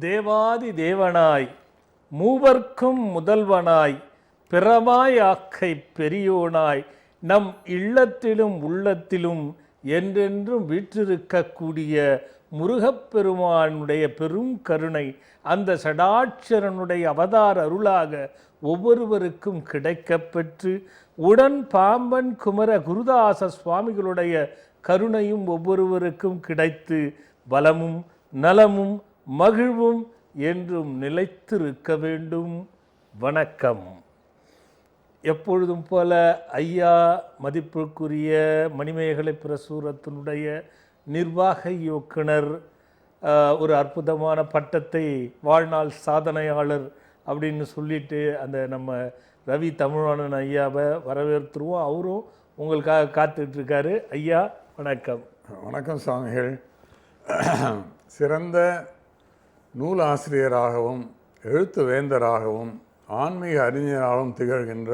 தேவாதி தேவனாய் மூவர்க்கும் முதல்வனாய் பிறவாய் ஆக்கை பெரியோனாய் நம் இல்லத்திலும் உள்ளத்திலும் என்றென்றும் வீற்றிருக்கக்கூடிய முருகப்பெருமானுடைய பெரும் கருணை அந்த சடாட்சரனுடைய அவதார அருளாக ஒவ்வொருவருக்கும் கிடைக்கப்பெற்று உடன் பாம்பன் குமர குருதாச சுவாமிகளுடைய கருணையும் ஒவ்வொருவருக்கும் கிடைத்து பலமும் நலமும் மகிழ்வும் என்றும் நிலைத்திருக்க வேண்டும். வணக்கம். எப்பொழுதும் போல ஐயா மதிப்புக்குரிய மணிமேகலை பிரசுரத்தினுடைய நிர்வாக இயக்குனர் ஒரு அற்புதமான பட்டத்தை வாழ்நாள் சாதனையாளர் அப்படின்னு சொல்லிட்டு அந்த நம்ம ரவி தமிழ்வாணன் ஐயாவை வரவேற்றுருவோம். அவரும் உங்களுக்காக காத்துட்ருக்காரு. ஐயா வணக்கம். வணக்கம் சுவாமிகள். சிறந்த நூலாசிரியராகவும் எழுத்து வேந்தராகவும் ஆன்மீக அறிஞராகவும் திகழ்கின்ற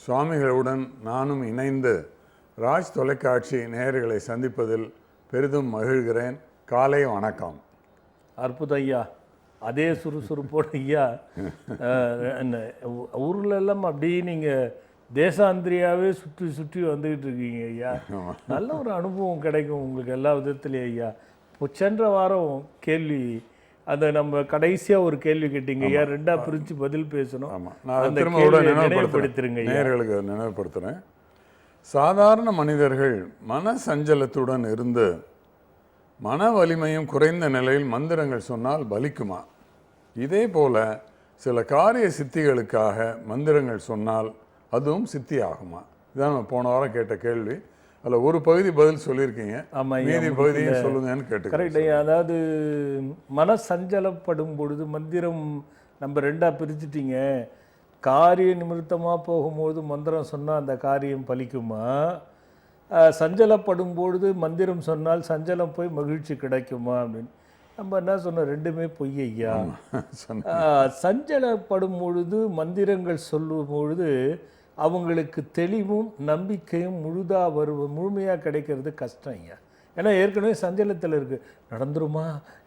சுவாமிகளுடன் நானும் இணைந்து ராஜ் தொலைக்காட்சி நேயர்களை சந்திப்பதில் பெரிதும் மகிழ்கிறேன். காலை வணக்கம். அற்புதம் ஐயா. அதே சுறுசுறுப்போடு ஐயா ஊர்லெல்லாம் அப்படியே நீங்கள் தேசாந்திரியாவே சுற்றி சுற்றி வந்துக்கிட்டு இருக்கீங்க ஐயா. நல்ல ஒரு அனுபவம் கிடைக்கும் உங்களுக்கு எல்லா விதத்துலேயும் ஐயா. இப்போ சென்ற வாரம் கேள்வி அந்த நம்ம கடைசியாக ஒரு கேள்வி கேட்டீங்க ஐயா, ரெண்டாக பிரித்து பதில் பேசணும். ஆமாம், நான் திரும்ப நினைவுபடுத்துறேங்க, நேயர்களுக்கு நினைவுபடுத்துகிறேன். சாதாரண மனிதர்கள் மன சஞ்சலத்துடன் இருந்து மன வலிமையும் குறைந்த நிலையில் மந்திரங்கள் சொன்னால் பலிக்குமா? இதே போல சில காரிய சித்திகளுக்காக மந்திரங்கள் சொன்னால் அதுவும் சித்தி ஆகுமா? இதான் நம்ம போன வாரம் கேட்ட கேள்வி. அதில் ஒரு பகுதி பதில் சொல்லியிருக்கீங்க. ஆமாம், மீதி பகுதியை சொல்லுங்கன்னு கேட்டு. கரெக்ட் ஐயா. அதாவது மன சஞ்சலப்படும் பொழுது மந்திரம் நம்ம ரெண்டாக பிரிச்சுட்டீங்க. காரிய நிமித்தமாக போகும்போது மந்திரம் சொன்னால் அந்த காரியம் பலிக்குமா? சஞ்சலப்படும் பொழுது மந்திரம் சொன்னால் சஞ்சலம் போய் மகிழ்ச்சி கிடைக்குமா அப்படின்னு நம்ம என்ன சொன்னோம்? ரெண்டுமே பொய் ஐயா. சஞ்சலப்படும் பொழுது மந்திரங்கள் சொல்லும் பொழுது அவங்களுக்கு தெளிவும் நம்பிக்கையும் முழுமையாக கிடைக்கிறது கஷ்டம் ஐயா. ஏன்னா ஏற்கனவே சஞ்சலத்தில் இருக்குது. நடந்துருமா,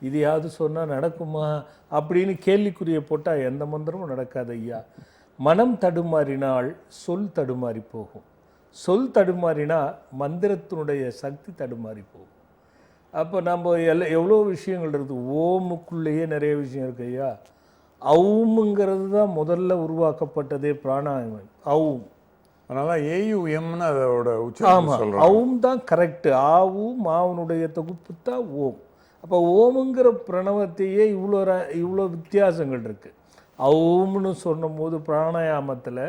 இதையாவது சொன்னால் நடக்குமா அப்படின்னு கேள்விக்குரிய போட்டால் எந்த மந்திரமும் நடக்காது ஐயா. மனம் தடுமாறினால் சொல் தடுமாறி போகும். சொல் தடுமாறினா மந்திரத்தினுடைய சக்தி தடுமாறி போகும். அப்போ நம்ம எவ்வளோ விஷயங்கள் இருக்குது. ஓமுக்குள்ளேயே நிறைய விஷயம் இருக்கு ஐயா. அவுமுங்கிறது தான் முதல்ல உருவாக்கப்பட்டதே பிராணாயாமம். அவும், அதனால் ஏயுஎம்னு அதோட ஆமாம், அவும் தான் கரெக்டு. ஆவும் மாவனுடைய தொகுப்பு தான் ஓம். அப்போ ஓமுங்கிற பிரணவத்தையே இவ்வளோ வித்தியாசங்கள் இருக்குது. அவும்னு சொன்னும் போது பிராணாயாமத்தில்,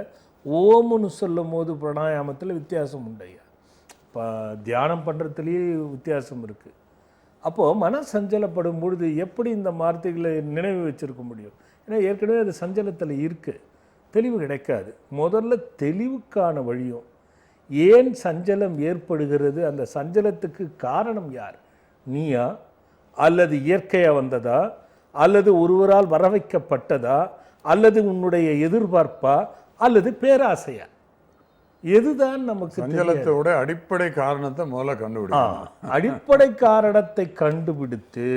ஓம்னு சொல்லும் போது பிராணாயாமத்தில் வித்தியாசம் உண்டு ஐயா. இப்போ தியானம் பண்ணுறதுலேயே வித்தியாசம் இருக்குது. அப்போது மன சஞ்சலப்படும் பொழுது எப்படி இந்த வார்த்தைகளை நினைவு வச்சுருக்க முடியும்? ஏன்னா ஏற்கனவே அது சஞ்சலத்தில் இருக்குது, தெளிவு கிடைக்காது. முதல்ல தெளிவுக்கான வழியும் ஏன் சஞ்சலம் ஏற்படுகிறது, அந்த சஞ்சலத்துக்கு காரணம் யார்? நீயா, அல்லது இயற்கையாக வந்ததா, அல்லது ஒருவரால் வர வைக்கப்பட்டதா, அல்லது உன்னுடைய எதிர்பார்ப்பா, அல்லது பேராசையா? எதுதான் நமக்கு சஞ்சலத்தோட அடிப்படை காரணத்தை முதல்ல கண்டுபிடிக்கணும். அடிப்படை காரணத்தை கண்டுபிடித்து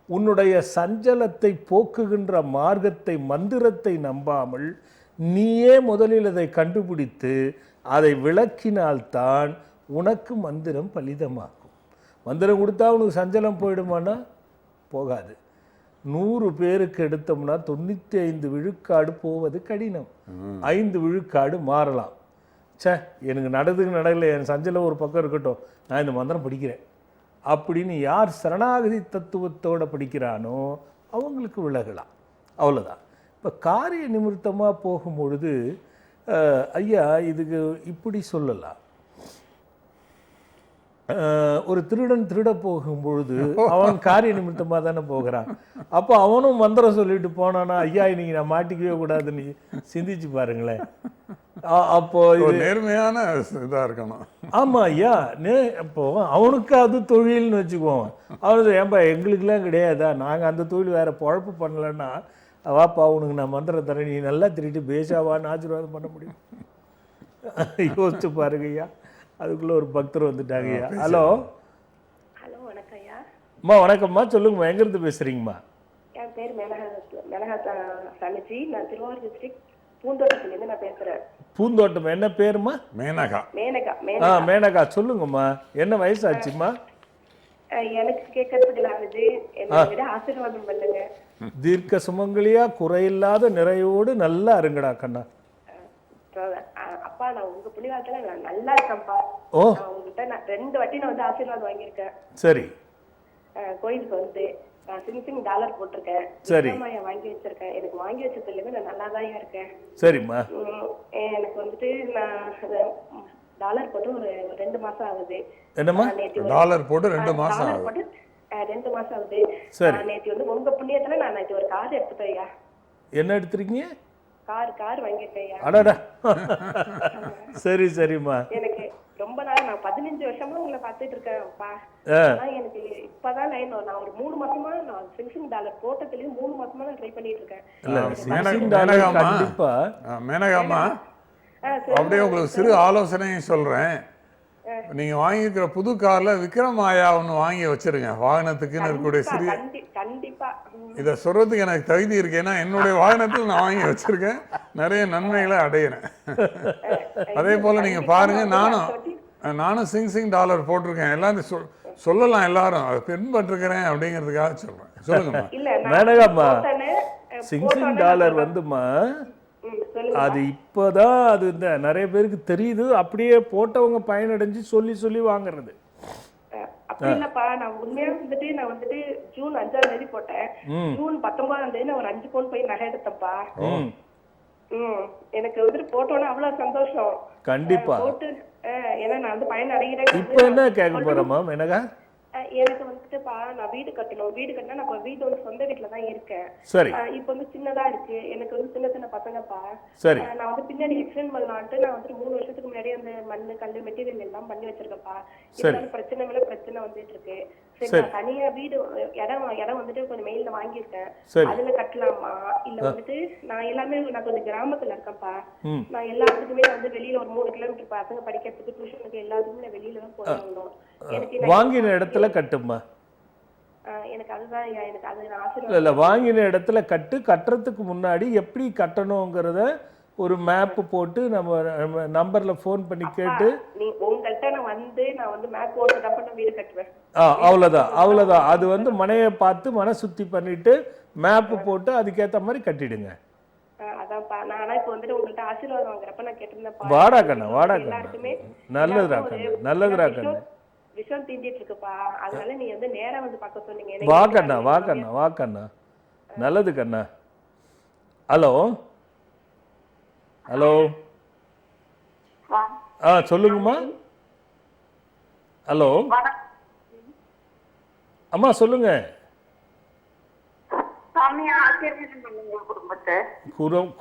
உன்னுடைய சஞ்சலத்தை போக்குகின்ற மார்க்கத்தை, மந்திரத்தை நம்பாமல் நீயே முதலில் அதை கண்டுபிடித்து அதை விளக்கினால்தான் உனக்கு மந்திரம் பலிதமாகும். மந்திரம் கொடுத்தா உனக்கு சஞ்சலம் போயிடுமானா போகாது. 100 பேருக்கு எடுத்தோம்னா 95 விழுக்காடு போவது கடினம். 5 விழுக்காடு மாறலாம். எனக்கு நடக்கல, என் சஞ்சலம் ஒரு பக்கம் இருக்கட்டும், நான் இந்த மந்திரம் படிக்கிறேன் அப்படின்னு யார் சரணாகதி தத்துவத்தோடு படிக்கிறானோ அவங்களுக்கு விலகலாம். அவ்வளோதான். இப்போ காரிய நிமித்தமாக போகும்பொழுது ஐயா இதுக்கு இப்படி சொல்லலாம். ஒரு திருடன் திருட போகும்பொழுது அவன் காரிய நிமித்தமாக தானே போகிறான். அப்போ அவனும் மந்திரம் சொல்லிட்டு போனானா, ஐயா இன்னைக்கு நான் மாட்டிக்கவே கூடாதுன்னு சிந்திச்சு பாருங்களேன். அப்போ இது நேர்மையான இதாக இருக்கணும். ஆமாம் ஐயா. அப்போ அவனுக்கு அது தொழில்னு வச்சுக்குவோம். அவனுக்கு ஏன்பா எங்களுக்கெல்லாம் கிடையாதா, நாங்கள் அந்த தொழில் வேறு பொழப்பு பண்ணலன்னா வாப்பா அவனுக்கு நான் மந்திரம் தரேன், நீ நல்லா திருட்டு பேசாவான்னு ஆசீர்வாதம் பண்ண முடியும்? யோசிச்சு பாருங்க ஐயா. அதுக்குள்ள ஒரு பக்தர் வந்துட்டாங்க ஐயா. ஹலோ. ஹலோ, வணக்கம் ஐயா. அம்மா வணக்கம்மா, சொல்லுங்கம்மா, எங்கேருந்து பேசுகிறீங்கம்மா? என் பேர் மேனகா சாமிஜி. நான் திருவாரூர் டிஸ்ட்ரிக்ட் பூந்தோட்டத்திலேருந்து நான் பேசுறேன். பூந்தோட்டம் என்ன பேருமா? மேனகா. மேனகா சொல்லுங்கம்மா, என்ன வயசாச்சுமா? எனக்கு கேட்கறதுக்கு இல்லாதது என்னை விட ஆசீர்வாதம் பண்ணுங்க. தீர்க்க சுமங்கலியா குறையில்லாத நிறையோடு நல்லா இருங்கடா கண்ணா. அப்பா நான் உங்க புண்ணியத்துல நான் நல்லா இருக்கேன்ப்பா. நான் உங்ககிட்ட நான் 2 வாட்டி நான் வந்து ஆசீர்வாதம் வாங்கியிருக்கேன். சரி. கோயிலுக்கு வந்து நான் சிங் டாலர் போட்டிருக்கேன். சரி. வாங்கி வச்சிருக்கேன். எனக்கு வாங்கி வச்சதுல நான் நல்லா தான் இருக்கேன். சரிம்மா. எனக்கு வந்துட்டு நான் டாலர் போட்டு ஒரு 2 மாசம் ஆகுது. என்னம்மா? டாலர் போட்டு 2 மாசம் ஆகுது. 2 மாசம் ஆகுது. நேத்து வந்து உங்க புண்ணியத்துல நான் நேத்து ஒரு கார் எடுத்துட்டேயா. என்ன எடுத்துறீங்க? கார் வாங்கிட்டேயா. அடடா. சரி சரிம்மா. எனக்கு ரொம்ப நாள் நான் 15 வருஷமா உங்களை பார்த்துட்டு இருக்கேன்ப்பா. எனக்கு இப்பதான் நான் ஒரு 3 மாசமா நான் சிங் டாலர் போட்டதுலயும் 3 மாசமா நான் ட்ரை பண்ணிட்டு இருக்கேன். மேனகாமா, அப்படியே உங்களுக்கு சிறு ஆலோசனையும் சொல்றேன். நீங்க வாங்கியிருக்கிற புது கார்ல விக்ரமாயா ஒன்று வாங்கி வச்சிருங்க. வாகனத்துக்குன்னு இருக்கக்கூடிய சிறிய கண்டிப்பா இதை சொல்றதுக்கு எனக்கு தகுதி இருக்கு. ஏன்னா என்னுடைய வாகனத்தில் நான் வாங்கி வச்சிருக்கேன், நிறைய நன்மைகளை அடையிறேன். அதே போல நீங்க பாருங்க, நானும் சிங் டாலர் போட்டிருக்கேன். எல்லாரும் சொல்லலாம், எல்லாரும் அதை பின்பற்றுக்கிறேன் அப்படிங்கிறதுக்காக சொல்றேன். சொல்லுங்கம்மா. மேனகாம்மா, சிங் டாலர் வந்துமா அது இப்போதான் அது இந்த நிறைய பேருக்கு தெரியுது. அப்படியே போட்டவங்க பயனடைஞ்சு சொல்லி வாங்குறது. அப்படி இல்லப்பா, நான் உண்மையா வந்துட்டு நான் வந்துட்டு ஜூன் 5ஆம் தேதி போட்டேன். ஜூன் 19ஆம் தேதி நான் ஒரு 5 பவுன் போய் நகை எடுத்தப்பா. எனக்கு வந்துட்டு போட்டோன்னா அவ்வளவு சந்தோஷம். கண்டிப்பா போட்டு ஏன்னா நான் வந்து பயன் அடைகிறேன். இப்போ என்ன கேட்க போறோமா மேனகா? எனக்கு வந்துட்டுப்பா நான் வீடு கட்டணும். வீடு கட்டினா நான் வீடு வந்து சொந்த வீட்டுல தான் இருக்கேன். சரி. இப்ப வந்து சின்னதா இருக்கு. எனக்கு வந்து சின்ன பசங்கப்பா. சரி. நான் வந்து பின்னாடி எக்ஸ்டெண்ட் பண்ணலான்ட்டு நான் வந்து 3 வருஷத்துக்கு முன்னாடி அந்த மண்ணு கல்லு மெட்டீரியல் எல்லாம் பண்ணி வச்சிருக்கப்பா. இதனால பிரச்சனை மேல பிரச்சனை வந்துட்டு இருக்கு. சரி, நான் தனியா வீடு இடம் வந்துட்டு கொஞ்சம் மெயில்ல வாங்கியிருக்கேன். அதுல கட்டலாமா இல்ல வந்துட்டு நான் எல்லாமே நான் கொஞ்சம் கிராமத்துல இருக்கேன்ப்பா. நான் எல்லாத்துக்குமே வந்து வெளியில ஒரு 3 கிலோமீட்டர் பசங்க படிக்கிறதுக்கு டியூஷனுக்கு எல்லாத்துக்குமே நான் வெளியில தான் போகணும். எனக்கு வாங்கின இடத்துல கட்டுமா? எனக்கு அதுதான் எனக்கு அது ஆசீர்வாதம். இல்ல வாங்கின இடத்துல கட்டுறதுக்கு முன்னாடி எப்படி கட்டணுங்கிறத ஒரு மேப் போட்டு நம்ம நம்பர்ல போன் பண்ணி கேட்டு உங்கள்கிட்ட நான் வந்து மேப் போட்டு தான் வீடு கட்டுவேன். அவ்வளவுதான். அது வந்து மனையை பார்த்து மன சுத்தி பண்ணிட்டு மேப் போட்டு அதுக்கேற்ற மாதிரி கட்டிடுங்க. அதான்ப்பா நான் இப்போ வந்துட்டு உங்கள்கிட்ட ஆசீர்வாதம் வாங்குறப்ப நான் கேட்டிருந்தேன். வாடா கண்ணா. நல்லதுடா கண்ணா. விஷம் தீண்டிட்டு இருக்குப்பா. அதனால நீ வந்து நேரா வந்து பார்க்க சொன்னீங்க. வா கண்ணா. நல்லது கண்ணா. ஹலோ சொல்லுங்கம்மா. ஹலோ அம்மா சொல்லுங்க.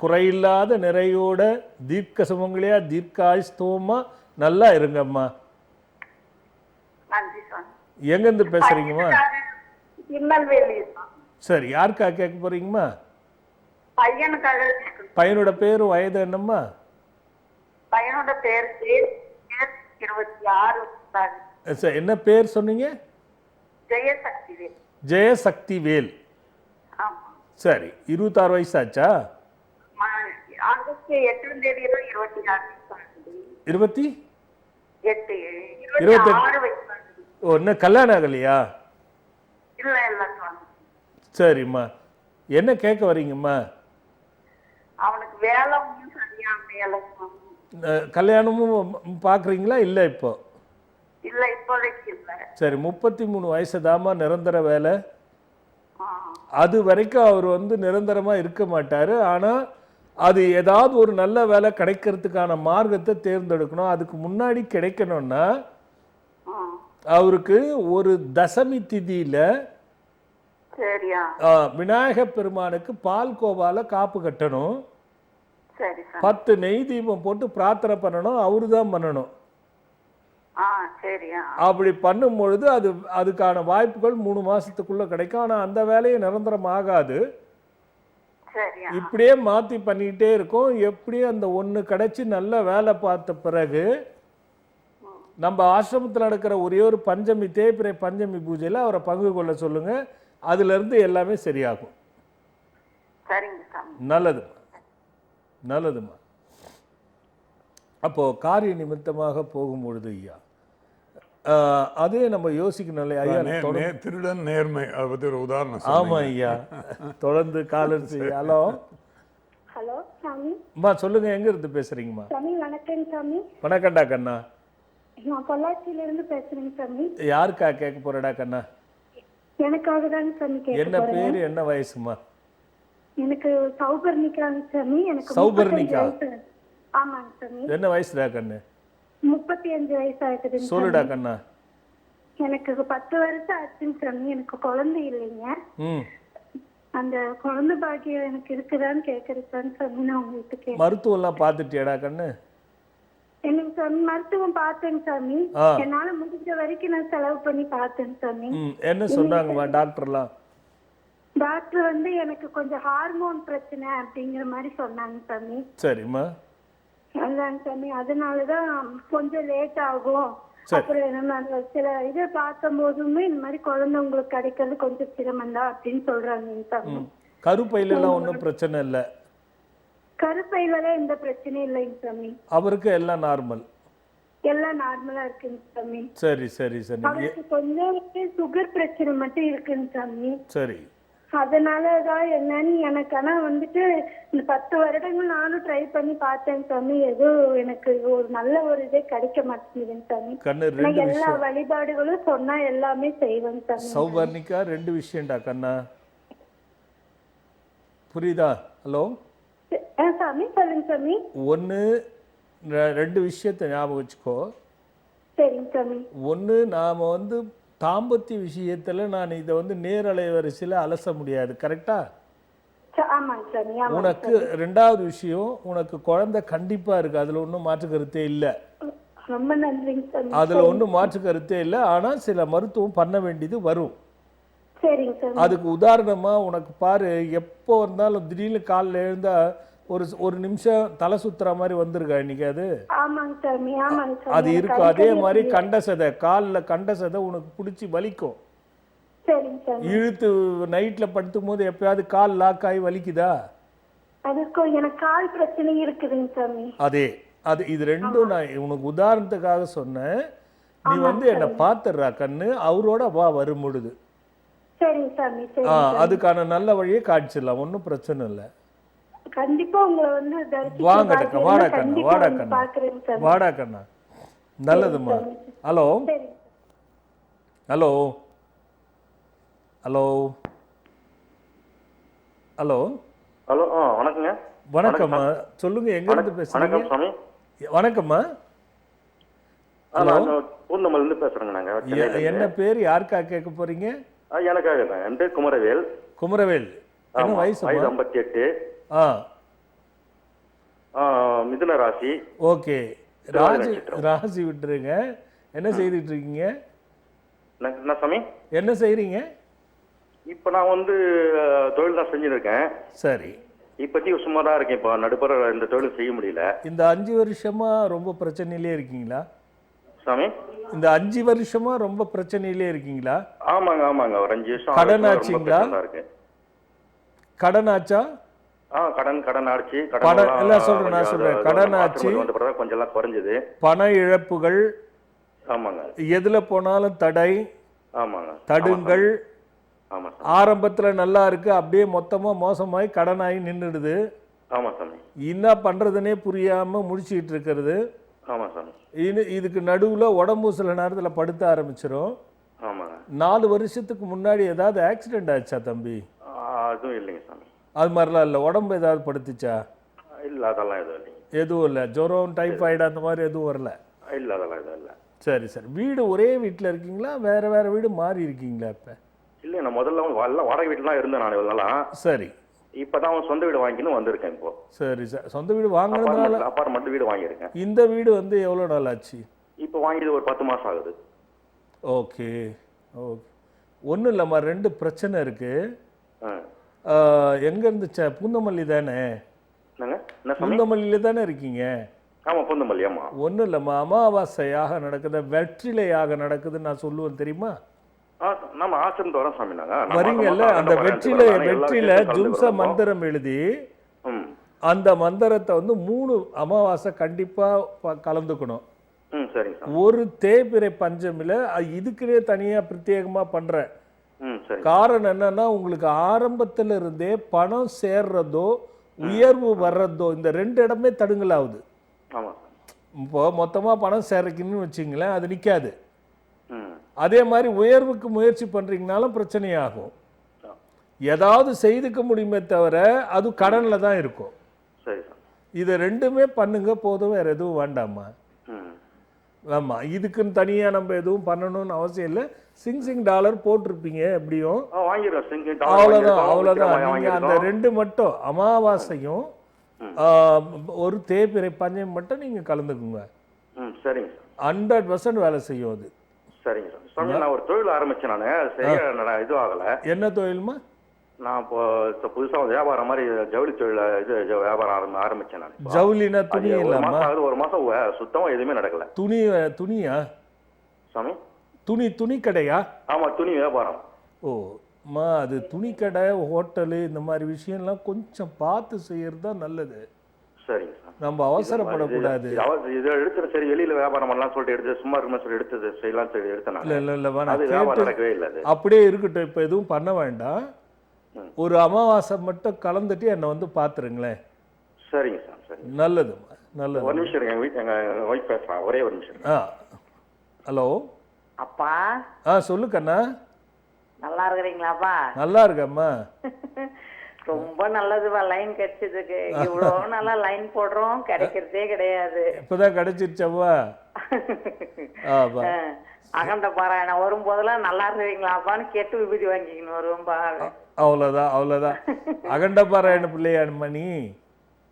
குறையில்லாத நிறையோட தீர்க்க சுமங்கலியா தீர்க்காயுஸ்தவமா நல்லா இருங்கம்மா. எங்க இருந்து பேசுறீங்கம்மா? சரி, யாருக்கா கேட்க போறீங்கம்மா? பையனோட பேரு வயது என்னம்மா? பையனோட பேர் 26. என்ன பேர் சொன்னீங்க? ஜெயசக்தி வேல். சரி, 26 வயசாச்சா? ஆகஸ்ட் 8ஆம் தேதி 28 இன்னும் கல்யாணம் ஆகலையா? சரிம்மா, என்ன கேட்க வரீங்கம்மா? அவனுக்கு வேலை சரியா அமையல. கல்யாணமும் பாக்குறீங்களா? இல்ல இப்போ இல்ல, இப்போதைக்கு இல்ல. சரி, 33 வயசுதாம்மா நிரந்தர வேலை. அது வரைக்கும் அவர் வந்து நிரந்தரமா இருக்க மாட்டாரு. ஆனா அது ஏதாவது ஒரு நல்ல வேலை கிடைக்கிறதுக்கான மார்க்கத்தை தேர்ந்தெடுக்கணும். அதுக்கு முன்னாடி கிடைக்கணும்னா அவருக்கு ஒரு தசமி திதியில விநாயக பெருமானுக்கு பால் கோவால காப்பு கட்டணும். 10 நெய் தீபம் போட்டு பிரார்த்தனை பண்ணணும். அவரு தான் பண்ணணும். அப்படி பண்ணும் பொழுது அதுக்கான வாய்ப்புகள் 3 மாசத்துக்குள்ள கிடைக்கும். ஆனா அந்த வேலையை நிரந்தரம் ஆகாது. இப்படியே மாத்தி பண்ணிட்டே இருக்கும். எப்படியும் அந்த ஒண்ணு கிடைச்சி நல்ல வேலை பார்த்த பிறகு நம்ம ஆசிரமத்தில் நடக்கிற ஒரே ஒரு பஞ்சமி தேய்பிறை பஞ்சமி பூஜையில் அவரை பங்கு கொள்ள சொல்லுங்க. அதுல இருந்து எல்லாமே சரியாகும். சரிங்க சாமி. நல்லதும்மா, நல்லதும்மா. அப்போது காரிய நிமித்தமாக போகும்பொழுது ஐயா அதே நம்ம யோசிக்கணும் இல்லையா ஐயா? திருடன் நேர்மை, அதை பற்றி ஒரு உதாரணம். ஆமாம் ஐயா, தொடர்ந்து காலர் செய்ய. ஹலோ ஹலோ சாமி. அம்மா சொல்லுங்க, எங்க இருந்து பேசுறீங்கம்மா? சாமி வணக்கம் சாமி. வணக்கம்டா கண்ணா. நான் பொள்ளாச்சியில இருந்து பேசுறேங்க சாமி. யாருக்கா கேட்க போறடா கண்ணா? எனக்காக தாங்க சாமி கேட்க என்ன போறேன். பேரு, என்ன வயசுமா? எனக்கு சௌபர்ணிகாங்க சாமி. எனக்கு சௌபர்ணிகா? 35 வயசு. ஆமாங்க சாமி. என்ன வயசுடா கண்ணு? 35 வயசு ஆகுதுங்க. சொல்லுடா கண்ணா. எனக்கு 10 வருஷம் ஆச்சுங்க சாமி. எனக்கு குழந்தை இல்லைங்க. ம். அந்த குழந்தை பாக்கியம் எனக்கு இருக்குதான்னு கேட்கறதுதான் சாமி நான் உங்களுக்கு கேட்க. மருத்துவம் எல்லாம் பார்த்துட்டியாடா கண்ணு? எனக்கு சாமி மருத்துவம் பார்த்தேங்க சாமி. ஆ. என்னால முடிஞ்ச வரைக்கும் நான் செலவு பண்ணி பார்த்தேன் சாமி. என்ன சொன்னாங்கம்மா டாக்டர்லாம்? டாக்டர் வந்து எனக்கு கொஞ்சம் ஹார்மோன் பிரச்சனை அப்படிங்கிற மாதிரி சொன்னாங்க சாமி. சரிம்மா. அதாங்க சாமி, அதனாலதான் கொஞ்சம் லேட் ஆகும். அப்புறம் நம்ம சில இதை பார்க்கும் போதுமே இந்த மாதிரி குழந்தை உங்களுக்கு கிடைக்கிறது கொஞ்சம் சிரமம் தான் அப்படின்னு சொல்றாங்க சாமி. கருப்பையில எல்லாம் ஒன்றும் பிரச்சனை இல்லை? கருப்பையில எந்த பிரச்சனையும் இல்லைங்க சாமி. அவருக்கு எல்லாம் நார்மல்? எல்லாம் நார்மலா இருக்குங்க சாமி. சரி சரி சரி அவருக்கு கொஞ்சம் சுகர் பிரச்சனை மட்டும் இருக்குங்க சாமி. சரி. அதனாலதான் என்னன்னு எனக்கு ஆனா வந்துட்டு இந்த 10 வருடங்கள் நானும் ட்ரை பண்ணி பார்த்தேன் சாமி. ஏதோ எனக்கு ஒரு நல்ல ஒரு இதே கிடைக்க மாட்டேங்குதுங்க சாமி. கண்ணு நான் எல்லா வழிபாடுகளும் சொன்னா எல்லாமே செய்வேன் சாமி. சௌபர்ணிகா, 2 விஷயம்டா கண்ணா, புரியுதா? ஹலோ சாமி சொல்லுங்க சாமி. ஒன்று 2 விஷயத்தை ஞாபகம் வச்சுக்கோ. சரிங்க சாமி. ஒன்று, நாம் வந்து தாம்பத்திய விஷயத்தில் நான் இதை வந்து நேரலை வரிசையில் அலச முடியாது, கரெக்டா? ஆமாங்க சாமி. உனக்கு 2வது விஷயம், உனக்கு குழந்தை கண்டிப்பாக இருக்குது, அதில் ஒன்றும் மாற்று கருத்தே இல்லை. ரொம்ப நன்றிங்க சாமி. அதில் ஒன்றும் மாற்று கருத்தே இல்லை. ஆனால் சில மருத்துவம் பண்ண வேண்டியது வரும். சரிங்க சாமி. அதுக்கு உதாரணமாக உனக்கு பாரு, எப்போ இருந்தாலும் திடீர்னு காலையில் எழுந்தால் ஒரு நிமிஷம் தலை சுத்துற மாதிரி வந்துருக்கா இன்னைக்கு? அது ஆமாங்க சாமி. ஆமாங்க சாமி. அது இருக்கும். அதே மாதிரி கண்ட சதை, காலில் கண்ட சதை உனக்கு பிடிச்சி வலிக்கும். சரிங்க சாமி. இழுத்து நைட்டில் படுத்தும் போது எப்பயாவது கால் லாக் ஆகி வலிக்குதா? அதுக்கு எனக்கு கால் பிரச்சனை இருக்குதுங்க சாமி. அதே இது 2ம் நான் உனக்கு உதாரணத்துக்காக சொன்னேன். நீ வந்து என்னை பார்த்துடுறா கண்ணு, அவரோட வா வரும் பொழுது. சரிங்க சாமி. சரி. அதுக்கான நல்ல வழியை காட்சிடலாம், ஒன்றும் பிரச்சனை இல்லை. கண்டிப்பா உங்களை வந்து வாடா கண்ணா. நல்லதும்மா. Hello hello hello hello hello. வணக்கங்க. வணக்கம்மா, சொல்லுங்க, எங்க இருந்து பேசுறீங்க? வணக்கம்மா. ஹலோ, பூந்தமல்ல இருந்து பேசுறேங்க. நாங்க என்ன பேர், யாருக்கா கேட்க போறீங்க? எனக்காக தான். என் பேர் குமரவேல். குமரவேல். என்ன வயசு? 58. மிதுன ராசி. ஓகே. ராசி விட்டுருங்க. என்ன செய்துட்டு இருக்கீங்க? என்ன சாமி? என்ன செய்றீங்க? இப்ப நான் வந்து தொழில் தான் செஞ்சுட்டு இருக்கேன். சரி. இப்போதைக்கு சும்மா தான் இருக்கேன். இப்போ நடுப்புற இந்த தொழில் செய்ய முடியல. இந்த 5 வருஷமா ரொம்ப பிரச்சனையிலே இருக்கீங்களா சாமி? இந்த 5 வருஷமா ரொம்ப பிரச்சனையிலே இருக்கீங்களா? ஆமாங்க ஆமாங்க. ஒரு 5 வருஷம். கடன் ஆச்சுங்களா? கடன் ஆச்சா? கடன் ஆச்சு. எல்லாம் சொல்றேன், நான் சொல்றேன். கடன் ஆச்சு, கொஞ்சம் எல்லாம் குறைஞ்சது. பண இழப்புகள். ஆமாங்க. எதுல போனாலும் தடை. ஆமாங்க. தடுங்கள். ஆமா. ஆரம்பத்துல நல்லா இருக்கு, அப்படியே மொத்தமா மோசமாயி கடனாகி நின்றுடுது. ஆமா சாமி. என்ன பண்றதுன்னே புரியாம முடிச்சுக்கிட்டு இருக்கிறது. ஆமா சாமி. இதுக்கு நடுவுல உடம்பு சில நேரத்துல படுத்த ஆரம்பிச்சிடும். ஆமாங்க. 4 வருஷத்துக்கு முன்னாடி ஏதாவது ஆக்சிடென்ட் ஆச்சா தம்பி? அதுவும் இல்லைங்க சாமி. அது மாதிரிலாம் இல்லை. உடம்பு ஏதாவது படுத்துச்சா? இல்லை, அதெல்லாம் எதுவும் இல்லைங்க. எதுவும் இல்லை. ஜுரம், டைஃபாய்டு அந்த மாதிரி எதுவும் வரல? இல்லை, அதெல்லாம் எதுவும் இல்லை. சரி சரி. வீடு ஒரே வீட்டில் இருக்கீங்களா, வேற வேற வீடு மாறி இருக்கீங்களா இப்போ? இல்லை, நான் முதல்ல எல்லாம் வாடகை வீட்டில் தான் இருந்தேன் நான் இவ்வளோ நாளா. சரி. இப்போ தான் சொந்த வீடு வாங்கின்னு வந்திருக்கேன். இப்போ சரி சார். சொந்த வீடு வாங்கினதுனால அப்பார்ட்மெண்ட் வீடு வாங்கியிருக்கேன். இந்த வீடு வந்து எவ்வளோ நாள் ஆச்சு? இப்போ வாங்கியது ஒரு 10 மாதம் ஆகுது. Okay okay. ஒன்றும் இல்லைம்மா, 2 பிரச்சனை இருக்கு. எங்கே இருந்துச்சா? பூந்தமல்லி தானே? பூந்தமல்லியில தானே இருக்கீங்க? ஆமாம், பூந்தமல்லி. ஆமாம். ஒன்றும் இல்லைம்மா, அமாவாசையாக நடக்குது, வெற்றிலையாக நடக்குதுன்னு நான் சொல்லுவேன், தெரியுமா? நம்ம ஆசிரமத்து வரோம் சாமி நாங்க. வரீங்கல்ல, அந்த வெற்றில ஜும்சா மந்திரம் எழுதி அந்த மந்திரத்தை வந்து 3 அமாவாசை கண்டிப்பா கலந்துக்கணும். சரிங்க சார். ஒரு தேய்பிறை பஞ்சமில இதுக்குன்னே தனியா பிரத்யேகமா பண்றேன். காரணம் என்னன்னா, உங்களுக்கு ஆரம்பத்துல இருந்தே பணம் சேர்றதோ உயர்வு வர்றதோ இந்த 2 இடமே தடுங்கலாகுது. இப்போ மொத்தமா பணம் சேர்றீங்கன்னு வச்சுங்களேன், அது நிக்காது. அதே மாதிரி உயர்வுக்கு முயற்சி பண்றீங்கனாலும் பிரச்சனையாகும். ஏதாவது செய்துக்க முடியுமே தவிர அது கடன்ல தான் இருக்கும். இது 2மே பண்ணுங்க போதும், வேற எதுவும் வேண்டாமா. ஆமா, இதுக்குன்னு தனியா நம்ம எதுவும் பண்ணணும்னு அவசியம் இல்லை. சிங் டாலர் போட்டிருப்பீங்க எப்படியும், அவ்வளவுதான். நீங்க அந்த 2 மட்டும் அமாவாசையும் ஒரு தேய்பிறை பஞ்சம் மட்டும் நீங்க கலந்துக்குங்க. 100% வேலை செய்யும் அது. சரிங்க சார். நான் ஒரு தொழில் ஆரம்பிச்சேன். நான் சரியா இது ஆகல. என்ன தொழில்மா? நான் இப்போ புதுசா வியாபாரம் மாதிரி ஜவுளி தொழில் இது வியாபாரம் ஆரம்பிச்சேன். நான் ஜவுளினா துணி இல்லாம ஒரு மாசம் சுத்தமா எதுவுமே நடக்கல. துணியா சாமி? துணி கடையா? ஆமா, துணி வியாபாரம். ஓமா, அது துணி கடை, ஹோட்டலு, இந்த மாதிரி விஷயம்லாம் கொஞ்சம் பார்த்து செய்யறது தான் நல்லது. சரிங்க சார். நம்ம அவசரப்படக்கூடாது. இதை எடுத்து சரி வெளியில வியாபாரம் பண்ணலாம் சொல்லிட்டு எடுத்து சும்மா இருக்குமே சொல்லி எடுத்தது செய்யலாம் சொல்லி எடுத்தேன். இல்ல நடக்கவே இல்லை. அப்படியே இருக்கட்டும், இப்ப எதுவும் பண்ண வேண்டாம். ஒரு அமாவாசை மட்டும் கலந்துட்டு என்னை வந்து பாத்துருங்களேன். சரிங்க சார். சரி, நல்லதுமா, நல்லது. ஒரு நிமிஷம் எங்க ஒய்ஃப் பேசுறான், ஒரே ஒரு நிமிஷம். ஹலோ அப்பா. சொல்லு கண்ணா. நல்லா இருக்கிறீங்களாப்பா? நல்லா இருக்கம்மா. ரொம்ப நல்லதுப்பா, லைன் கிடைச்சதுக்கு. இவ்வளவு நல்லா லைன் போடுறோம், கிடைக்கிறதே கிடையாது. இப்பதான் கிடைச்சிருச்சவா? அகண்ட பாராயணம் வரும்போதெல்லாம் நல்லா இருக்கிறீங்களாப்பான்னு கேட்டு விபூதி வாங்கிக்கணும் வருவோம்பா. அவ்வளவுதான். அகண்ட பாராயண பிள்ளையா மணி?